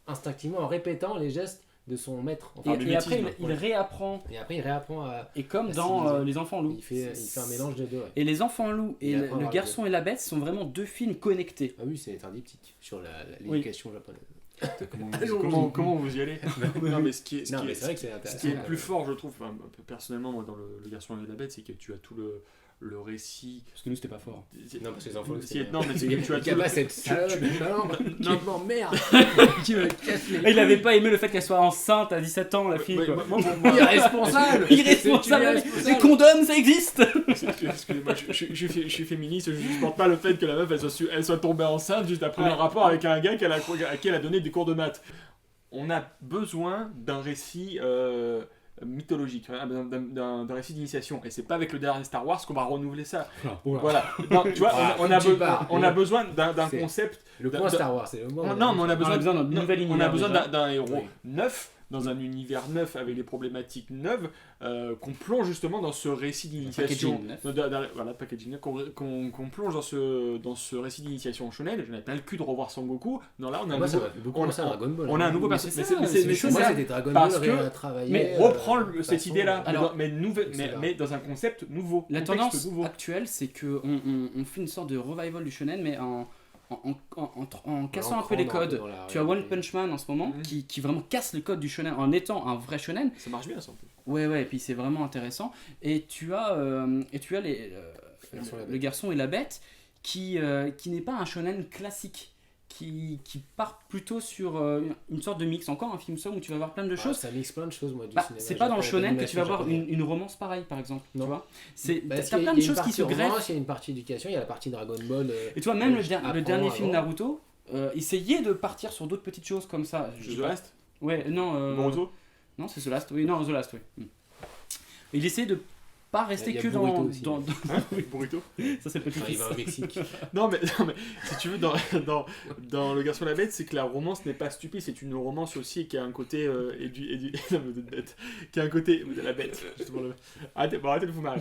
Speaker 2: instinctivement en répétant les gestes de son maître.
Speaker 1: et,
Speaker 2: Enfin,
Speaker 1: et après il
Speaker 3: ouais.
Speaker 1: réapprend.
Speaker 2: et après, il réapprend à.
Speaker 1: Et comme
Speaker 2: À
Speaker 1: dans
Speaker 2: civiliser.
Speaker 1: Les Enfants loups.
Speaker 2: Il fait un mélange des deux. Ouais.
Speaker 1: Et Les Enfants loups et
Speaker 2: Il
Speaker 1: Le
Speaker 2: apprend à voir
Speaker 1: Garçon et la Bête sont vraiment deux films connectés.
Speaker 2: Ah oui, c'est un diptyque sur l'éducation japonaise.
Speaker 3: Comment vous y allez? Non, mais ce qui est, ce
Speaker 2: Non,
Speaker 3: qui
Speaker 2: mais
Speaker 3: est-
Speaker 2: c'est vrai que c'est
Speaker 3: ce
Speaker 2: intéressant.
Speaker 3: qui est le plus fort, je trouve, enfin, personnellement, moi, dans le Garçon et la Bête, c'est que tu as tout le récit.
Speaker 1: Parce que nous c'était pas fort.
Speaker 2: Non, parce que les enfants,
Speaker 3: Si- non, mais c'est que tu as tout
Speaker 2: pas
Speaker 3: le-
Speaker 2: cette salope
Speaker 3: non.
Speaker 2: qui m'emmerde, qui me casse les
Speaker 1: Et il avait pas aimé le fait qu'elle soit enceinte à 17 ans, la fille.
Speaker 3: Ouais,
Speaker 1: quoi.
Speaker 3: moi,
Speaker 2: irresponsable.
Speaker 1: Irresponsable. Les condoms, ça existe.
Speaker 3: Excusez-moi, je suis féministe, je supporte pas le fait que la meuf elle soit tombée enceinte juste après un rapport avec un gars à qui elle a donné des cours de maths. On a besoin d'un récit mythologique, d'un récit d'initiation, et c'est pas avec le dernier Star Wars qu'on va renouveler ça. Voilà. Non, tu vois,
Speaker 2: Voilà,
Speaker 3: on a
Speaker 2: on a
Speaker 3: besoin d'un
Speaker 2: C'est-
Speaker 3: concept.
Speaker 2: Le point Star Wars, c'est le moment.
Speaker 3: Non, mais on a besoin
Speaker 1: d'une nouvelle
Speaker 3: on a
Speaker 1: univers
Speaker 3: besoin
Speaker 1: déjà.
Speaker 3: d'un héros
Speaker 2: Oui.
Speaker 3: neuf, dans un univers neuf avec des problématiques neuves, qu'on plonge justement dans ce récit d'initiation.
Speaker 1: packaging neuf.
Speaker 3: Voilà, packaging neuf, qu'on plonge dans ce récit d'initiation shonen. J'en ai plein le cul de revoir Sangoku. Non, là, on a un
Speaker 2: Moi, ça
Speaker 3: nouveau,
Speaker 2: m'a fait beaucoup
Speaker 3: on a-
Speaker 2: penser à Dragon Ball.
Speaker 3: on a un nouveau
Speaker 1: Mais
Speaker 3: personnage.
Speaker 1: c'est ça, c'est
Speaker 3: c'est
Speaker 2: Moi,
Speaker 3: ça.
Speaker 2: c'était Dragon
Speaker 3: Parce
Speaker 2: Ball
Speaker 3: que-
Speaker 2: travaillé.
Speaker 3: Mais reprend cette
Speaker 2: façon-
Speaker 3: idée-là,
Speaker 1: Alors,
Speaker 3: mais dans un concept nouveau.
Speaker 1: La
Speaker 3: contexte
Speaker 1: tendance
Speaker 3: nouveau.
Speaker 1: actuelle, c'est que on fait une sorte de revival du shonen, mais en cassant un peu
Speaker 2: L'ancrant
Speaker 1: les
Speaker 2: dans-
Speaker 1: codes.
Speaker 2: dans la
Speaker 1: Tu as One
Speaker 2: réalité.
Speaker 1: Punch Man en ce moment
Speaker 3: Mhm.
Speaker 1: qui vraiment casse les codes du shonen en étant un vrai shonen.
Speaker 3: Ça marche bien, ça, en plus.
Speaker 1: Ouais, et puis c'est vraiment intéressant. Et tu as le garçon et la bête qui n'est pas un shonen classique. Qui part plutôt sur une sorte de mix. Encore un film somme où tu vas voir plein de
Speaker 2: Ah,
Speaker 1: choses.
Speaker 2: ça mixe plein de choses, moi, du
Speaker 1: Bah,
Speaker 2: cinéma.
Speaker 1: c'est pas dans le
Speaker 2: japonais,
Speaker 1: shonen que tu vas
Speaker 2: d'animation
Speaker 1: voir
Speaker 2: japonaise.
Speaker 1: une romance pareille, par exemple.
Speaker 2: Non.
Speaker 1: Tu vois, c'est
Speaker 2: Bah,
Speaker 1: t'as
Speaker 2: parce qu'il y a
Speaker 1: plein de
Speaker 2: une
Speaker 1: choses qui
Speaker 2: partie
Speaker 1: se greffent.
Speaker 2: romance, il y a une partie éducation, il y a la partie Dragon Ball.
Speaker 1: Et tu vois, même le
Speaker 2: apprend
Speaker 1: dernier film
Speaker 2: avant.
Speaker 1: Naruto, essayait de partir sur d'autres petites choses comme ça. Je dis
Speaker 3: The
Speaker 1: pas-
Speaker 3: Last,
Speaker 1: Ouais, non.
Speaker 3: Boruto.
Speaker 1: Non, c'est The Last. Oui, non, The Last, oui. Il essayait de pas rester
Speaker 2: Il y a
Speaker 1: que
Speaker 2: Burrito
Speaker 1: dans,
Speaker 2: aussi,
Speaker 1: dans,
Speaker 2: ouais.
Speaker 3: Hein Burrito.
Speaker 1: ça c'est le petit
Speaker 2: Enfin, il
Speaker 1: fils.
Speaker 2: va au Mexique.
Speaker 3: Non mais si tu veux dans Le Garçon et la Bête, c'est que la romance n'est pas stupide, c'est une romance aussi qui a un côté non, mais vous êtes bête. Qui a un côté la bête. Justement, arrêtez de vous marrer.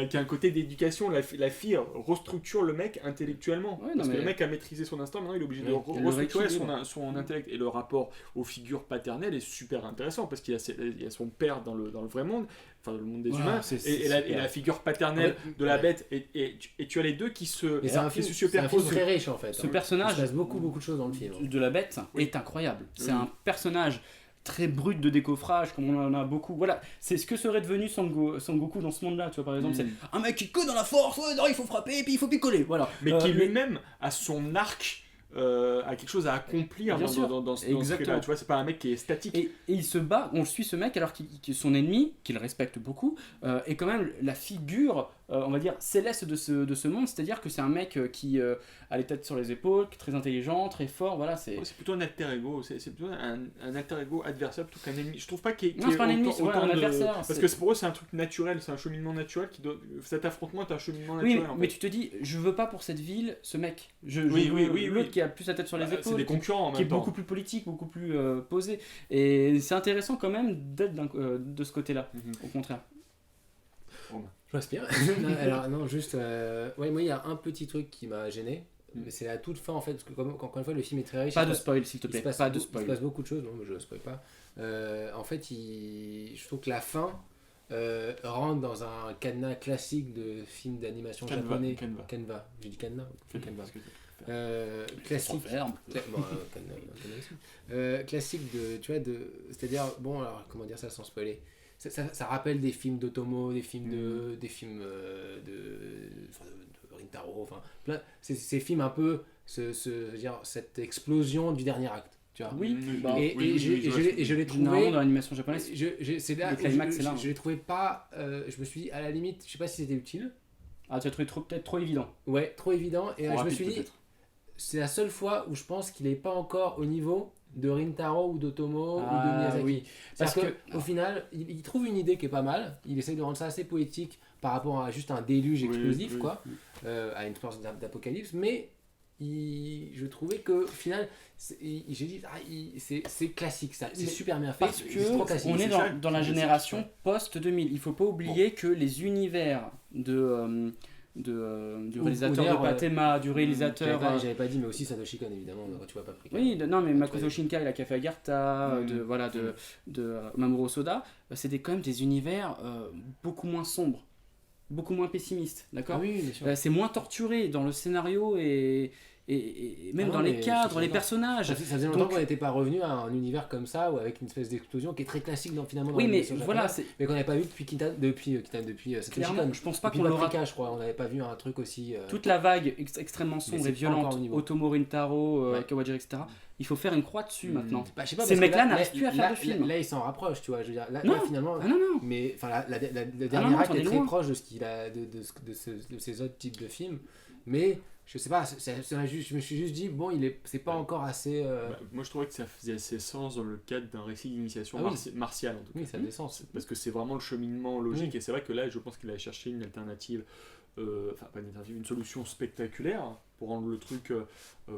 Speaker 3: Qui a un côté d'éducation. La fille restructure le mec intellectuellement
Speaker 1: Ouais, non,
Speaker 3: parce que
Speaker 1: mais-
Speaker 3: le mec a maîtrisé son instinct, maintenant il est obligé de
Speaker 1: Ouais, elle le
Speaker 3: restructurer
Speaker 1: rééquilibre.
Speaker 3: son intellect, et le rapport aux figures paternelles est super intéressant parce qu'il y a son père dans le vrai monde, enfin dans le monde des
Speaker 2: Voilà,
Speaker 3: humains,
Speaker 2: c'est
Speaker 3: et
Speaker 2: super.
Speaker 3: la figure paternelle
Speaker 2: Ouais,
Speaker 3: de la
Speaker 2: ouais.
Speaker 3: bête, et tu as les deux qui se
Speaker 2: Mais c'est un
Speaker 3: qui
Speaker 2: film,
Speaker 3: se
Speaker 2: c'est un film
Speaker 3: superposent.
Speaker 2: très riche en fait.
Speaker 1: Ce
Speaker 2: hein.
Speaker 1: personnage
Speaker 2: Il se passe beaucoup de choses dans le film.
Speaker 1: de la bête
Speaker 3: Oui.
Speaker 1: est incroyable. C'est
Speaker 3: Oui.
Speaker 1: un personnage très brut de décoffrage, comme on en a beaucoup. Voilà, c'est ce que serait devenu Sangoku dans ce monde-là. Tu vois, par exemple, c'est un mec qui est que dans la force. Ouais, non, il faut frapper et puis il faut picoler. Voilà.
Speaker 3: Mais qui lui-même a son arc, a quelque chose à accomplir
Speaker 1: Bien sûr.
Speaker 3: dans ce
Speaker 1: Exactement.
Speaker 3: truc-là. Tu vois, c'est pas un mec qui est statique.
Speaker 1: Et il se bat, on suit ce mec alors que son ennemi, qu'il respecte beaucoup, est quand même la figure, on va dire, céleste de ce monde. C'est-à-dire que c'est un mec qui a les têtes sur les épaules, qui est très intelligent, très fort. Voilà, c'est.
Speaker 3: Ouais, c'est plutôt un alter ego, c'est plutôt un alter ego adversaire plutôt qu'un ennemi. Je trouve pas qu'il y ait
Speaker 1: Non, c'est pas un ennemi, c'est
Speaker 3: autant
Speaker 1: un
Speaker 3: de-
Speaker 1: adversaire,
Speaker 3: Parce
Speaker 1: c'est-
Speaker 3: que pour eux, c'est un truc naturel, c'est un cheminement naturel qui doit. Cet affrontement est un cheminement
Speaker 1: Oui,
Speaker 3: naturel. en
Speaker 1: mais
Speaker 3: fait.
Speaker 1: tu te dis, je veux pas pour cette ville ce mec. Je
Speaker 3: Oui,
Speaker 1: veux
Speaker 3: oui,
Speaker 1: l'autre
Speaker 3: oui.
Speaker 1: qui a plus la tête sur les
Speaker 3: Bah,
Speaker 1: épaules.
Speaker 3: c'est des concurrents en
Speaker 1: qui est
Speaker 3: même temps.
Speaker 1: beaucoup plus politique, beaucoup plus posé. Et c'est intéressant quand même d'être de ce côté-là,
Speaker 3: Mhm.
Speaker 1: au contraire.
Speaker 2: Je respire. Non, alors non, juste, ouais, moi il y a un petit truc qui m'a gêné, mais c'est à toute fin en fait, parce que encore une fois le film est très riche.
Speaker 1: Pas
Speaker 2: il
Speaker 1: de
Speaker 2: passe-
Speaker 1: spoil, s'il te
Speaker 2: il se
Speaker 1: plaît.
Speaker 2: passe
Speaker 1: Pas de
Speaker 2: beau- Il
Speaker 1: spoil.
Speaker 2: se passe beaucoup de choses, non, mais je ne spoil pas. En fait, je trouve que la fin rentre dans un cadenas classique de film d'animation
Speaker 3: Canva,
Speaker 2: japonais.
Speaker 3: Canva.
Speaker 2: Canva. J'ai dit cadenas ou Canva.
Speaker 3: Parce que-
Speaker 2: Classique.
Speaker 1: Ferme.
Speaker 2: Bon, Canva aussi. Classique de, tu vois, c'est-à-dire, bon, alors comment dire ça sans spoiler. Ça rappelle des films d'Otomo, des films de Rintaro, enfin, plein, ces films un peu, je veux dire, cette explosion du dernier acte, tu vois.
Speaker 1: Oui,
Speaker 3: Mm,
Speaker 1: bah,
Speaker 2: Et,
Speaker 3: oui,
Speaker 2: et
Speaker 3: oui,
Speaker 2: je,
Speaker 3: oui,
Speaker 2: et
Speaker 3: je
Speaker 2: je
Speaker 3: vois
Speaker 2: l'ai-
Speaker 3: ce que
Speaker 2: et je l'ai
Speaker 1: généralement
Speaker 2: trouvé.
Speaker 1: dans l'animation japonaise.
Speaker 2: C'est là
Speaker 1: Le
Speaker 2: où
Speaker 1: climax, c'est là, hein.
Speaker 2: je l'ai trouvé pas. Je me suis dit, à la limite, je sais pas si c'était utile.
Speaker 1: Ah, tu as trouvé peut-être trop évident.
Speaker 2: Ouais, trop évident. Et
Speaker 3: Trop
Speaker 2: je me
Speaker 3: rapide,
Speaker 2: suis dit,
Speaker 3: peut-être.
Speaker 2: c'est la seule fois où je pense qu'il est pas encore au niveau de Rintaro ou d'Otomo ou de
Speaker 1: Ah,
Speaker 2: Miyazaki.
Speaker 1: oui.
Speaker 2: Parce
Speaker 1: Parce
Speaker 2: que, au final, il trouve une idée qui est pas mal. Il essaye de rendre ça assez poétique par rapport à juste un déluge
Speaker 3: Oui,
Speaker 2: explosif,
Speaker 3: oui.
Speaker 2: quoi, à une sorte d'apocalypse. Mais je trouvais que, au final, j'ai dit, c'est classique ça. C'est
Speaker 1: Mais
Speaker 2: super bien fait.
Speaker 1: Parce
Speaker 2: C'est trop
Speaker 1: que
Speaker 2: classique.
Speaker 1: on est
Speaker 3: c'est ça,
Speaker 1: dans la
Speaker 3: c'est ça,
Speaker 1: génération
Speaker 3: c'est
Speaker 1: post-2000. Il faut pas oublier que les univers du réalisateur
Speaker 2: Oner,
Speaker 1: de Patema, du réalisateur...
Speaker 2: J'avais pas dit, mais aussi Satoshi Kon, évidemment, tu vois pas pris.
Speaker 1: Oui, non, mais Makoto Shinkai, la Café Agartha,
Speaker 3: Mm.
Speaker 1: de Mamoru Soda, c'est quand même des univers beaucoup moins sombres, beaucoup moins pessimistes, d'accord
Speaker 2: Ah oui, bien sûr.
Speaker 1: C'est moins torturé dans le scénario et même
Speaker 2: Ah non,
Speaker 1: dans les
Speaker 2: mais je
Speaker 1: cadres,
Speaker 2: suis
Speaker 1: les
Speaker 2: d'accord.
Speaker 1: personnages.
Speaker 2: Ça faisait longtemps
Speaker 1: Donc-
Speaker 2: qu'on n'était pas revenu à un univers comme ça, ou avec une espèce d'explosion qui est très classique finalement dans
Speaker 1: Oui, mais
Speaker 2: l'animation
Speaker 1: voilà,
Speaker 2: japonaise,
Speaker 1: c'est
Speaker 2: mais qu'on n'avait pas vu depuis Satoshi
Speaker 1: clairement,
Speaker 2: Kon.
Speaker 1: je pense pas
Speaker 2: Depuis
Speaker 1: qu'on l'aura.
Speaker 2: Paprika, je crois, on n'avait pas vu un truc aussi.
Speaker 1: Toute la vague extrêmement
Speaker 2: Mais
Speaker 1: sombre
Speaker 2: c'est
Speaker 1: et
Speaker 2: pas encore
Speaker 1: violente,
Speaker 2: au niveau.
Speaker 1: Otomo Rintaro,
Speaker 2: Ouais.
Speaker 1: Kawajiri, etc., il faut faire une croix dessus maintenant.
Speaker 2: Bah, je sais pas,
Speaker 1: Ces
Speaker 2: parce que
Speaker 1: mecs-là
Speaker 2: là,
Speaker 1: n'arrivent plus à faire de films.
Speaker 2: Là, ils s'en rapprochent, tu vois. Je veux dire, là,
Speaker 1: Non.
Speaker 2: finalement.
Speaker 1: Ah non, non.
Speaker 2: Mais enfin, le
Speaker 1: non,
Speaker 2: dernier
Speaker 1: non,
Speaker 2: acte
Speaker 1: t'en es
Speaker 2: est très
Speaker 1: loin.
Speaker 2: proche de ce qu'il a, de ces autres types de films. Mais je sais pas, je me suis juste dit, bon, c'est pas encore assez.
Speaker 3: Bah, moi, je trouvais que ça faisait assez sens dans le cadre d'un récit d'initiation
Speaker 2: Ah oui.
Speaker 3: martiale, en tout cas.
Speaker 2: Oui, ça fait sens.
Speaker 3: Parce que c'est vraiment le cheminement logique,
Speaker 2: Oui.
Speaker 3: et c'est vrai que là, je pense qu'il a cherché une alternative, enfin pas une alternative, une solution spectaculaire pour rendre le truc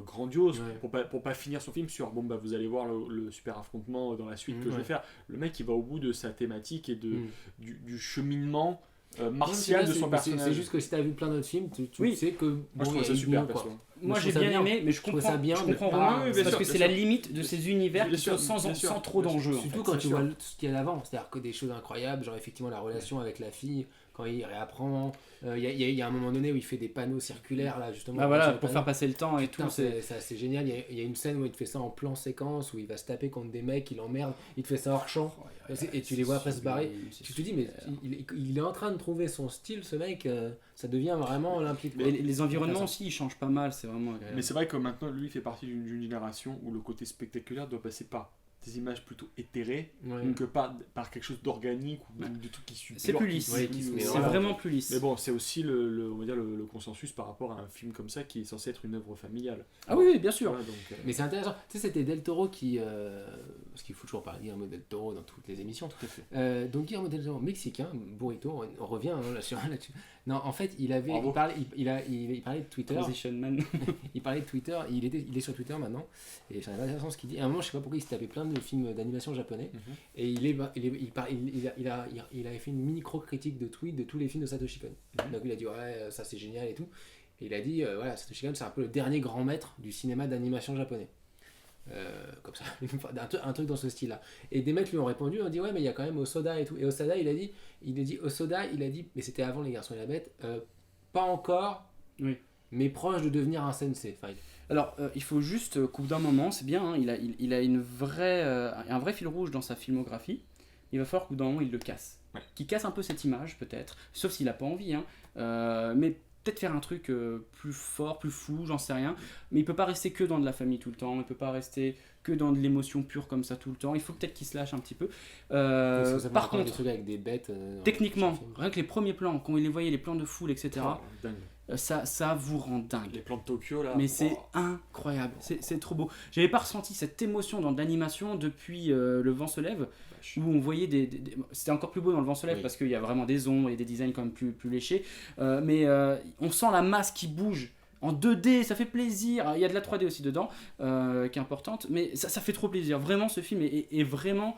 Speaker 3: grandiose,
Speaker 2: Ouais.
Speaker 3: pour pas finir son film sur bon bah vous allez voir le super affrontement dans la suite que je
Speaker 2: Ouais.
Speaker 3: vais faire. Le mec il va au bout de sa thématique et
Speaker 2: Mm.
Speaker 3: du cheminement
Speaker 2: Non,
Speaker 3: martial de
Speaker 2: c'est-
Speaker 3: son
Speaker 2: c'est-
Speaker 3: personnage.
Speaker 2: C'est juste que si t'as vu plein d'autres films, tu
Speaker 1: Oui.
Speaker 2: sais que.
Speaker 3: Moi je
Speaker 2: bon,
Speaker 3: trouve
Speaker 2: il y
Speaker 3: ça
Speaker 2: a eu
Speaker 3: super
Speaker 2: mieux, quoi.
Speaker 3: perso.
Speaker 1: Moi
Speaker 2: je
Speaker 1: j'ai
Speaker 2: trouve ça
Speaker 1: bien
Speaker 2: bien.
Speaker 1: aimé, mais je
Speaker 2: trouve
Speaker 1: comprends,
Speaker 2: ça bien,
Speaker 1: je
Speaker 2: mais
Speaker 1: comprends
Speaker 2: pas-
Speaker 1: Romain,
Speaker 3: Oui, bien
Speaker 1: parce
Speaker 3: sûr,
Speaker 1: que
Speaker 3: bien
Speaker 1: c'est la
Speaker 3: sûr.
Speaker 1: limite de ces univers
Speaker 3: Bien
Speaker 1: qui
Speaker 3: sûr,
Speaker 1: sont
Speaker 3: bien sûr,
Speaker 1: sans trop
Speaker 3: bien sûr.
Speaker 1: d'enjeux. en
Speaker 2: Surtout
Speaker 1: fait.
Speaker 2: quand
Speaker 3: c'est
Speaker 2: tu
Speaker 3: sûr.
Speaker 2: vois ce qu'il y a d'avant, c'est-à-dire que des choses incroyables, genre effectivement la relation avec la fille, quand il réapprend, il y a un moment donné où il fait des panneaux circulaires là justement.
Speaker 1: Ah voilà,
Speaker 2: sur les
Speaker 1: pour
Speaker 2: panneaux.
Speaker 1: faire passer le temps et
Speaker 2: Putain,
Speaker 1: tout. c'est-
Speaker 2: c'est assez génial. Il y a une scène où il te fait ça en plan séquence, où il va se taper contre des mecs, il emmerde, il te fait ça hors champ, et tu les vois après se barrer. Tu te dis, mais il est en train de trouver son style, ce mec, ça devient vraiment olympique.
Speaker 1: Mais les environnements aussi, ils changent pas mal, c'est vraiment agréable.
Speaker 3: Mais c'est vrai que maintenant lui il fait partie d'une génération où le côté spectaculaire doit passer par des images plutôt éthérées
Speaker 2: Ouais.
Speaker 3: que par quelque chose d'organique ou
Speaker 1: Ouais.
Speaker 3: de truc qui suit.
Speaker 1: C'est plus lisse.
Speaker 2: Ouais, qui se met
Speaker 1: C'est
Speaker 2: voilà.
Speaker 1: vraiment plus lisse.
Speaker 3: Mais bon, c'est aussi on va dire le consensus par rapport à un film comme ça qui est censé être une œuvre familiale.
Speaker 1: Ah oui, oui, bien sûr.
Speaker 3: Voilà, donc,
Speaker 2: Mais c'est intéressant. Tu sais, c'était Del Toro qui. Parce qu'il faut toujours parler de Guillermo Del Toro dans toutes les émissions.
Speaker 3: tout à fait.
Speaker 2: Donc Guillermo Del Toro, mexicain, burrito, on revient là-dessus. Non, en fait, il
Speaker 3: Bravo.
Speaker 2: parlait de Twitter.
Speaker 1: Transition Man.
Speaker 2: Il parlait de Twitter. Il est sur Twitter maintenant. Et c'est intéressant ce qu'il dit. À un moment, je sais pas pourquoi il se tapait plein de films d'animation japonais. Et il avait fait une micro-critique de tweet de tous les films de Satoshi Kon. Donc il a dit ouais, ça c'est génial et tout. Et il a dit voilà, Satoshi Kon c'est un peu le dernier grand maître du cinéma d'animation japonais. Comme ça, un truc dans ce style-là. Et des mecs lui ont répondu, on dit ouais mais il y a quand même Osoda et tout. Et Osoda il a dit mais c'était avant Les Garçons et la Bête, pas encore,
Speaker 1: Oui.
Speaker 2: mais proche de devenir un sensei. Enfin,
Speaker 1: Alors, il faut juste qu'au bout d'un moment, c'est bien, hein, il a un vrai fil rouge dans sa filmographie. Il va falloir qu'au bout d'un moment, il le casse.
Speaker 3: Ouais.
Speaker 1: Qu'il casse un peu cette image, peut-être. Sauf s'il n'a pas envie. Hein. Mais peut-être faire un truc plus fort, plus fou, j'en sais rien. Mais il peut pas rester que dans de la famille tout le temps. Il peut pas rester que dans de l'émotion pure comme ça tout le temps. Il faut peut-être qu'il se lâche un petit peu.
Speaker 2: parce que ça fait
Speaker 1: Par
Speaker 2: encore des
Speaker 1: contre,
Speaker 2: trucs avec des bêtes.
Speaker 1: techniquement,
Speaker 2: dans le film.
Speaker 1: rien que les premiers plans, quand il les voyait, les plans de foule, etc.,
Speaker 3: Oh, dingue.
Speaker 1: ça vous rend dingue.
Speaker 3: Les plans de Tokyo là.
Speaker 1: Mais c'est
Speaker 3: oh.
Speaker 1: incroyable, c'est trop beau. J'avais pas ressenti cette émotion dans de l'animation depuis Le Vent se lève, où on voyait c'était encore plus beau dans Le Vent se lève
Speaker 2: Oui.
Speaker 1: parce qu'il y a vraiment des ombres et des designs quand même plus léchés. Mais on sent la masse qui bouge. En 2D, ça fait plaisir. Il y a de la 3D aussi dedans, qui est importante. Mais ça fait trop plaisir. Vraiment, ce film est vraiment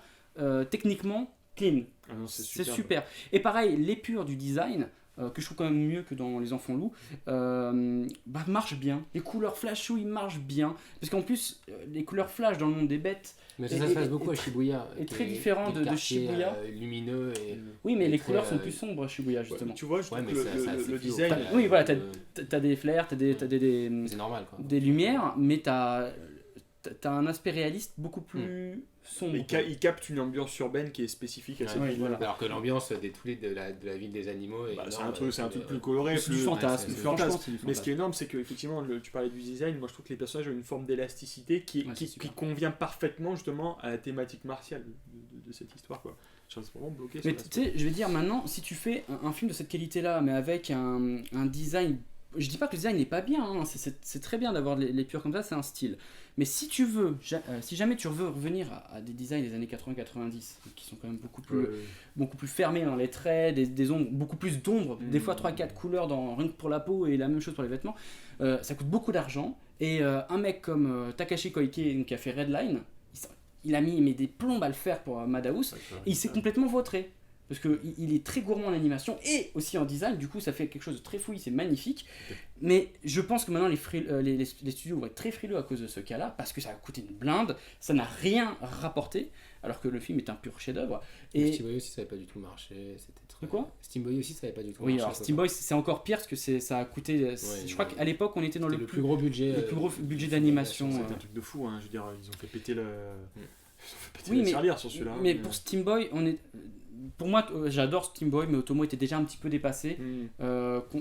Speaker 1: techniquement clean.
Speaker 3: Ah non, c'est
Speaker 1: C'est
Speaker 3: superbe.
Speaker 1: super. Et pareil, l'épure du design, que je trouve quand même mieux que dans Les Enfants Loups, marche bien. Les couleurs flashouilles marchent bien. Parce qu'en plus, les couleurs flash dans le monde des bêtes,
Speaker 2: Mais ça
Speaker 1: Et-
Speaker 2: se passe
Speaker 1: et-
Speaker 2: beaucoup
Speaker 1: et
Speaker 2: à Shibuya.
Speaker 1: et
Speaker 2: qui
Speaker 1: très
Speaker 2: est
Speaker 1: différent
Speaker 2: des
Speaker 1: de
Speaker 2: quartiers,
Speaker 1: Shibuya.
Speaker 2: Lumineux et.
Speaker 1: oui, mais
Speaker 2: Et
Speaker 1: les
Speaker 2: très,
Speaker 1: couleurs sont plus sombres à Shibuya,
Speaker 3: Ouais,
Speaker 1: justement.
Speaker 3: mais tu vois, je
Speaker 2: Ouais,
Speaker 3: trouve
Speaker 2: mais
Speaker 3: que
Speaker 2: ça,
Speaker 3: le
Speaker 2: c'est
Speaker 3: design.
Speaker 2: fluo.
Speaker 1: Oui, voilà,
Speaker 2: Euh,
Speaker 1: T'as des flares, t'as des
Speaker 2: C'est normal quoi.
Speaker 1: des lumières, mais t'as un aspect réaliste beaucoup plus sombre.
Speaker 3: Il capte une ambiance urbaine qui est spécifique à cette
Speaker 1: Ouais,
Speaker 3: ville.
Speaker 1: voilà.
Speaker 2: Alors que l'ambiance de la ville des animaux est
Speaker 3: Bah, c'est
Speaker 2: énorme,
Speaker 3: un truc
Speaker 2: euh,
Speaker 3: plus coloré,
Speaker 1: C'est du
Speaker 3: plus
Speaker 1: fantasme,
Speaker 2: ouais, c'est
Speaker 1: franchement,
Speaker 3: fantasme.
Speaker 1: c'est du
Speaker 3: Mais ce qui
Speaker 1: fantasme.
Speaker 3: est énorme, c'est que effectivement, tu parlais du design. Moi, je trouve que les personnages ont une forme d'élasticité qui
Speaker 1: Ouais, c'est super.
Speaker 3: convient parfaitement justement à la thématique martiale de cette histoire, quoi. Je suis vraiment bloqué.
Speaker 1: Mais
Speaker 3: sur
Speaker 1: tu sais, je vais dire maintenant, si tu fais un film de cette qualité-là, mais avec un design. Je dis pas que le design n'est pas bien, hein, c'est très bien d'avoir les purs comme ça, c'est un style. Mais si tu veux, si jamais tu veux revenir à des designs des années 80-90, qui sont quand même beaucoup plus fermés dans les traits, des ombres, beaucoup plus d'ombres, des fois 3-4 couleurs rien que pour la peau et la même chose pour les vêtements, ça coûte beaucoup d'argent. Et un mec comme Takashi Koike, donc, qui a fait Redline, il a mis des plombes à le faire pour Madhouse, et il s'est complètement vautré. Parce qu'il est très gourmand en animation et aussi en design, du coup ça fait quelque chose de très fouillis, c'est magnifique. Mais je pense que maintenant les studios vont être très frileux à cause de ce cas-là, parce que ça a coûté une blinde, ça n'a rien rapporté, alors que le film est un pur chef-d'œuvre. Et
Speaker 2: Steam Boy aussi ça n'avait pas du tout marché. C'était très...
Speaker 1: De quoi
Speaker 2: Steam Boy aussi ça n'avait pas du tout
Speaker 1: oui,
Speaker 2: marché.
Speaker 1: alors Steam Boy c'est encore pire parce que ça a coûté. Je crois qu'à l'époque on était dans
Speaker 2: C'était
Speaker 1: le
Speaker 2: plus gros budget.
Speaker 1: le plus gros budget d'animation.
Speaker 3: C'est un truc de fou, hein. Je veux dire, ils ont fait péter le. Ils ont fait péter
Speaker 1: Oui,
Speaker 3: la
Speaker 1: mais-
Speaker 3: tirelire sur celui-là.
Speaker 1: Mais pour Steam Boy, pour moi, j'adore Steam Boy, mais Otomo était déjà un petit peu dépassé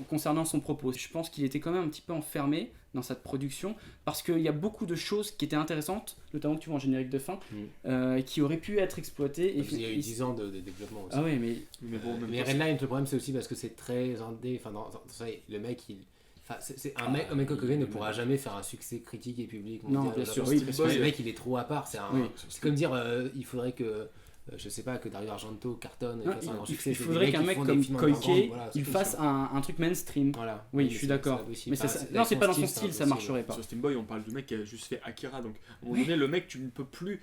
Speaker 1: concernant son propos. Je pense qu'il était quand même un petit peu enfermé dans cette production parce qu'il y a beaucoup de choses qui étaient intéressantes, notamment que tu vois en générique de fin, qui auraient pu être exploitées.
Speaker 2: Il y a eu 10 ans de développement aussi.
Speaker 1: Ah ouais, mais
Speaker 3: Mais bon, en même
Speaker 2: Mais
Speaker 3: temps,
Speaker 2: Redline, le problème c'est aussi parce que c'est très indé. Enfin, ça, le mec, un mec comme Koge ne pourra jamais faire un succès critique et public.
Speaker 1: Non,
Speaker 2: mondial.
Speaker 1: bien sûr,
Speaker 2: Parce
Speaker 1: oui,
Speaker 2: que
Speaker 1: parce
Speaker 2: le
Speaker 3: que-
Speaker 2: mec il est trop à part. C'est comme dire il faudrait que. Je sais pas, que Dario Argento cartonne et
Speaker 1: non,
Speaker 2: fasse un grand
Speaker 1: il
Speaker 2: succès. C'est des
Speaker 1: faudrait
Speaker 2: mecs
Speaker 1: qu'un
Speaker 2: qui
Speaker 1: mec
Speaker 2: font
Speaker 1: comme
Speaker 2: des films underground,
Speaker 1: Koike
Speaker 2: voilà,
Speaker 1: il
Speaker 2: c'est
Speaker 1: fasse
Speaker 2: ça.
Speaker 1: un truc mainstream.
Speaker 2: Voilà.
Speaker 1: Oui,
Speaker 2: Mais
Speaker 1: je suis
Speaker 2: c'est
Speaker 1: d'accord.
Speaker 2: pas possible.
Speaker 1: Mais
Speaker 2: Enfin,
Speaker 1: non, c'est pas dans son
Speaker 2: style,
Speaker 1: style, ça
Speaker 2: impossible.
Speaker 1: marcherait pas.
Speaker 3: sur Steam Boy, on parle du mec qui a juste fait Akira. Donc, à un moment donné, le mec, tu ne peux plus.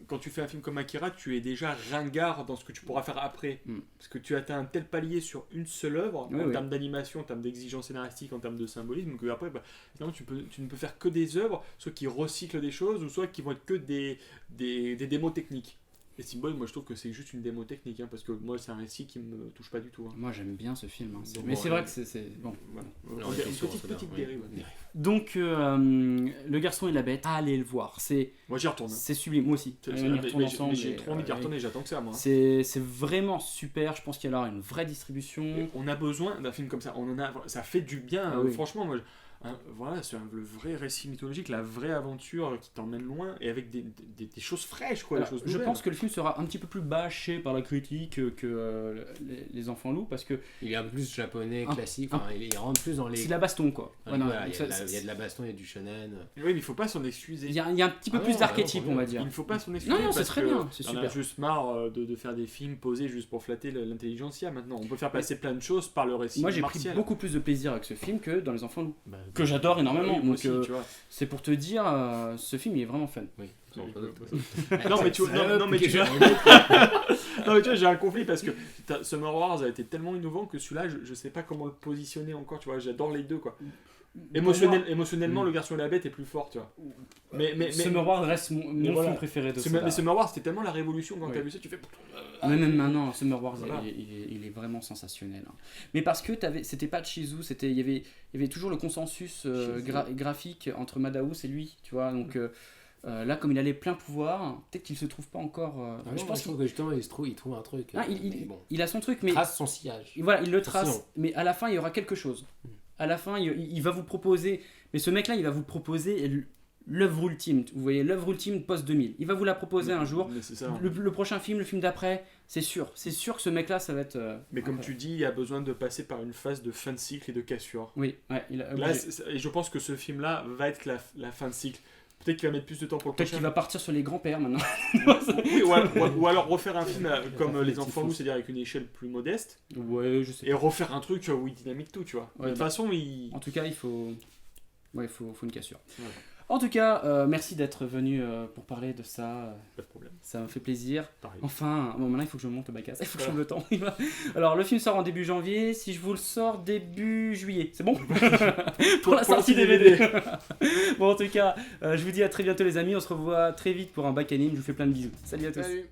Speaker 3: Quand tu fais un film comme Akira, tu es déjà ringard dans ce que tu pourras faire après. Parce que tu as atteint un tel palier sur une seule œuvre,
Speaker 1: Oui,
Speaker 3: en
Speaker 1: oui.
Speaker 3: termes d'animation, en termes d'exigence scénaristique, en termes de symbolisme, que après, finalement, tu ne peux faire que des œuvres, soit qui recyclent des choses, ou soit qui vont être que des démos techniques. Et Steam Boy, moi je trouve que c'est juste une démo technique, hein, parce que moi c'est un récit qui me touche pas du tout. Hein.
Speaker 1: Moi j'aime bien ce film, hein.
Speaker 3: Donc,
Speaker 1: mais
Speaker 3: bon,
Speaker 1: c'est vrai que c'est bon.
Speaker 3: Voilà.
Speaker 2: Non,
Speaker 3: Une
Speaker 2: mais sur
Speaker 3: petite
Speaker 2: Soda, oui.
Speaker 3: dérive.
Speaker 2: Oui.
Speaker 1: Donc Le Garçon et la Bête, allez le voir,
Speaker 3: Moi j'y retourne. Hein.
Speaker 1: c'est sublime, moi aussi.
Speaker 3: C'est-
Speaker 1: On
Speaker 3: c'est-
Speaker 1: y
Speaker 3: mais-
Speaker 1: retourne
Speaker 3: mais
Speaker 1: ensemble.
Speaker 3: j'ai
Speaker 1: et,
Speaker 3: trop envie d'y retourner, j'attends que ça moi. Hein.
Speaker 1: C'est vraiment super, je pense qu'il y aura une vraie distribution.
Speaker 3: On a besoin d'un film comme ça, ça fait du bien,
Speaker 1: Ah oui.
Speaker 3: franchement. Moi, voilà, c'est le vrai récit mythologique, la vraie aventure qui t'emmène loin et avec des choses fraîches, quoi,
Speaker 1: Alors,
Speaker 3: des choses
Speaker 1: je
Speaker 3: nouvelles.
Speaker 1: pense que le film sera un petit peu plus bâché par la critique que les Enfants loups, parce que
Speaker 2: Il est un peu plus japonais,
Speaker 1: Un-
Speaker 2: classique, enfin, il rentre plus dans les...
Speaker 1: c'est de la baston, quoi.
Speaker 2: Voilà,
Speaker 1: Voilà,
Speaker 2: il y
Speaker 1: ça-
Speaker 2: a de la baston, il y a du shonen.
Speaker 3: Oui, mais il faut pas s'en excuser.
Speaker 1: il y a un petit peu
Speaker 2: Ah
Speaker 1: plus
Speaker 2: non,
Speaker 1: d'archétypes,
Speaker 2: non,
Speaker 1: on va
Speaker 2: non,
Speaker 1: dire.
Speaker 3: Il ne faut pas s'en excuser.
Speaker 1: Non, c'est
Speaker 3: parce
Speaker 1: très
Speaker 3: que
Speaker 1: bien, c'est
Speaker 3: on a
Speaker 1: super.
Speaker 3: juste marre de faire des films posés juste pour flatter l'intelligentsia maintenant. On peut faire passer plein de choses par le récit
Speaker 1: Moi, j'ai pris
Speaker 3: martial.
Speaker 1: beaucoup plus de plaisir avec ce film que dans Les Enfants loups,
Speaker 3: Bah,
Speaker 1: que j'adore énormément.
Speaker 3: oui, moi
Speaker 1: Donc,
Speaker 3: aussi, tu vois.
Speaker 1: c'est pour te dire, ce film, il est vraiment fun.
Speaker 2: Oui.
Speaker 3: Non, mais tu vois, non, mais tu vois, non, mais tu vois, j'ai un conflit parce que Summer Wars a été tellement innovant que celui-là, je sais pas comment le positionner encore, tu vois, j'adore les deux, quoi. Émotionnellement, Le Garçon et la Bête est plus fort, tu vois. Mais
Speaker 1: Summer Wars reste mon
Speaker 3: voilà.
Speaker 1: film préféré de ça.
Speaker 3: mais Summer Wars, c'était tellement la révolution quand
Speaker 1: Oui.
Speaker 3: t'as vu ça, tu fais...
Speaker 1: Mais même maintenant, Summer Wars,
Speaker 3: Voilà.
Speaker 1: il est vraiment sensationnel. Hein. Mais parce que c'était pas Chizu, il y avait toujours le consensus graphique entre Madhouse et lui, tu vois. Donc là, comme il a les pleins pouvoirs, peut-être qu'il se trouve pas encore.
Speaker 2: Je trouve que justement, il trouve un truc.
Speaker 1: Ah,
Speaker 2: mais bon.
Speaker 1: il a son truc, mais
Speaker 2: Trace son sillage.
Speaker 1: voilà, il le trace.
Speaker 2: Sinon.
Speaker 1: Mais à la fin, il y aura quelque chose. À la fin, il va vous proposer. Mais ce mec-là, il va vous proposer l'œuvre ultime. Vous voyez, l'œuvre ultime post-2000. Il va vous la proposer un jour.
Speaker 3: Mais c'est ça.
Speaker 1: Le prochain film, le film d'après, c'est sûr. C'est sûr que ce mec-là, ça va être.
Speaker 3: Mais comme tu dis, il y a besoin de passer par une phase de fin de cycle et de cassure.
Speaker 1: Oui, ouais,
Speaker 3: Là, et je pense que ce film-là va être la fin de cycle. Peut-être qu'il va mettre plus de temps pour le
Speaker 1: peut-être
Speaker 3: prochain.
Speaker 1: qu'il va partir sur les grands-pères maintenant.
Speaker 3: Oui, ou alors refaire un film comme Les Enfants loups, c'est-à-dire avec une échelle plus modeste,
Speaker 1: Ouais, je sais.
Speaker 3: et refaire un truc, tu vois, où il dynamique tout, tu vois.
Speaker 1: Ouais,
Speaker 3: De toute façon, il...
Speaker 1: En tout cas, il faut une cassure.
Speaker 3: Ouais.
Speaker 1: En tout cas, merci d'être venu pour parler de ça.
Speaker 3: Pas de problème.
Speaker 1: Ça me fait plaisir.
Speaker 3: Pareil.
Speaker 1: Enfin, bon, maintenant il faut que je monte le bac à il faut que je trouve le temps. Alors, le film sort en début janvier. Si je vous le sors début juillet, c'est bon pour la sortie DVD. Bon, en tout cas, je vous dis à très bientôt, les amis. On se revoit très vite pour un bac anime. Je vous fais plein de bisous. Salut à tous.
Speaker 2: Salut.